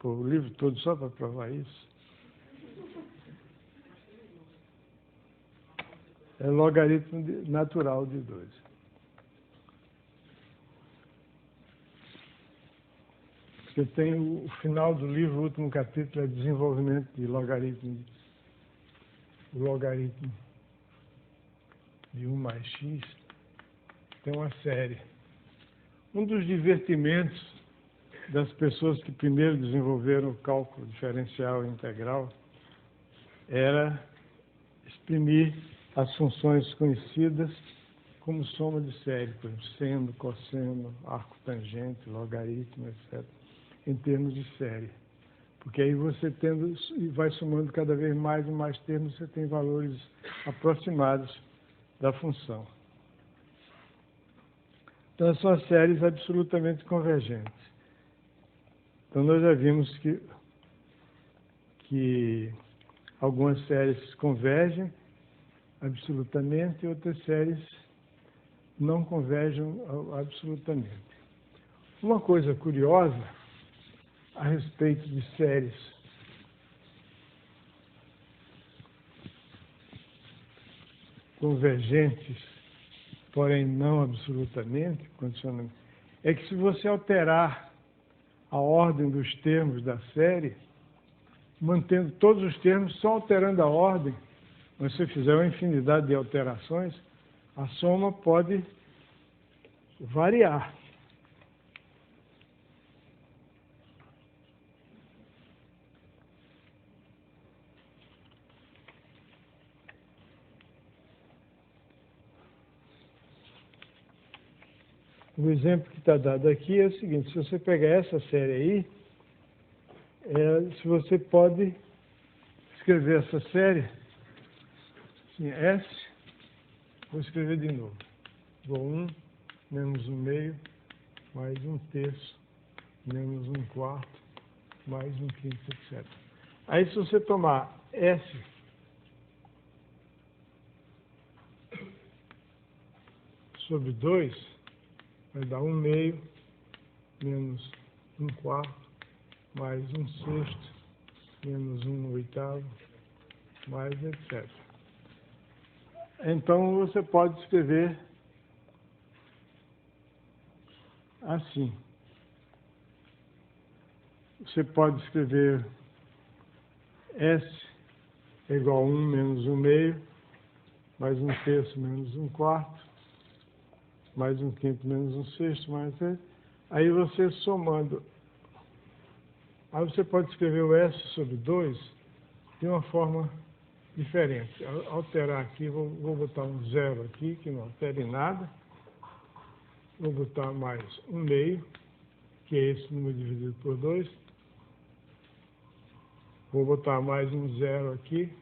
Pô, o livro todo só para provar isso. É logaritmo natural de 2. Você tem o final do livro, o último capítulo é desenvolvimento de logaritmo. O logaritmo de 1 mais x tem uma série. Um dos divertimentos das pessoas que primeiro desenvolveram o cálculo diferencial e integral era exprimir as funções conhecidas como soma de série, por exemplo, seno, cosseno, arco tangente, logaritmo, etc., em termos de série. Porque aí você vai somando cada vez mais e mais termos, você tem valores aproximados da função. Então, são séries absolutamente convergentes. Então, nós já vimos que algumas séries convergem absolutamente e outras séries não convergem absolutamente. Uma coisa curiosa a respeito de séries convergentes, porém não absolutamente, condicionalmente, é que se você alterar a ordem dos termos da série, mantendo todos os termos, só alterando a ordem, mas se você fizer uma infinidade de alterações, a soma pode variar. O exemplo que está dado aqui é o seguinte: se você pegar essa série aí, se você pode escrever essa série assim, S Vou escrever de novo. Igual 1 menos 1 meio, mais 1 terço, menos 1 quarto, mais 1 quinto, etc. Aí, se você tomar S sobre 2, vai dar 1 meio, menos 1 quarto, mais 1 sexto, menos 1 oitavo, mais etc. Então, você pode escrever assim. Você pode escrever S é igual a 1 menos 1 meio, mais 1 terço menos 1 quarto, mais 1 quinto menos 1 sexto, mais... Aí você somando... Aí você pode escrever o S sobre 2 de uma forma diferente. Alterar aqui, vou botar um 0 aqui, que não altere nada. Vou botar mais 1 meio, que é esse número dividido por 2. Vou botar mais um 0 aqui,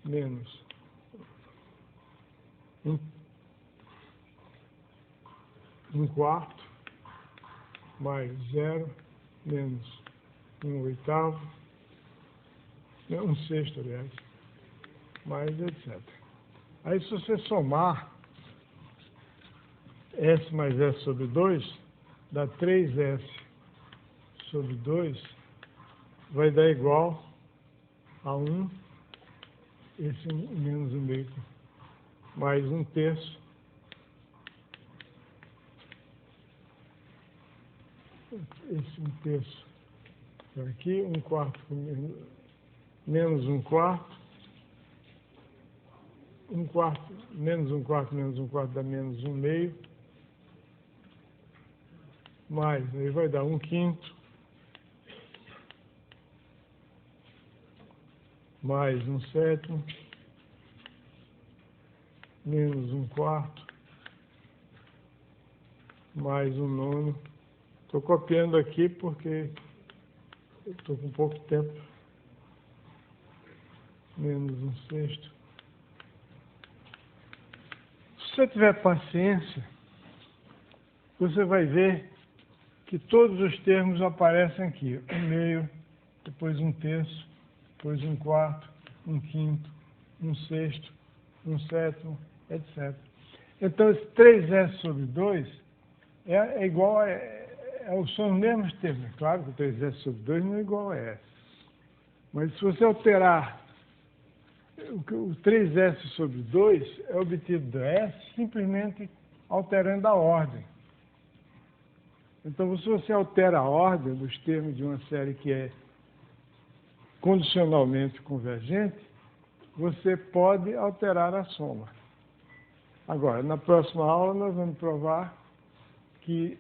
menos 1 quarto, mais 0, menos 1 oitavo, 1 sexto, aliás, mais etc. Aí, se você somar S mais S sobre 2, dá 3S sobre 2, vai dar igual a 1, esse menos 1 meio, mais 1 terço, esse 1 terço aqui, 1 quarto, menos 1 quarto, 1 quarto, menos 1 quarto, menos 1 quarto dá menos 1 meio, mais, aí vai dar 1 quinto, mais 1 sétimo, menos 1 quarto, mais 1 nono. Estou copiando aqui porque estou com pouco tempo. Menos 1 sexto. Se você tiver paciência, você vai ver que todos os termos aparecem aqui. 1 meio, depois 1 terço, depois 1 quarto, 1 quinto, 1 sexto, 1 sétimo, etc. Então, esse 3S sobre 2 é igual a... são os mesmos termos. Claro que o 3S sobre 2 não é igual a S. Mas se você alterar o 3S sobre 2, é obtido do S simplesmente alterando a ordem. Então, se você altera a ordem dos termos de uma série que é condicionalmente convergente, você pode alterar a soma. Agora, na próxima aula, nós vamos provar que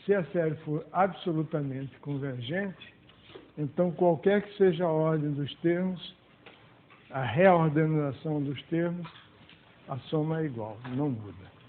se a série for absolutamente convergente, então qualquer que seja a ordem dos termos, a reordenação dos termos, a soma é igual, não muda.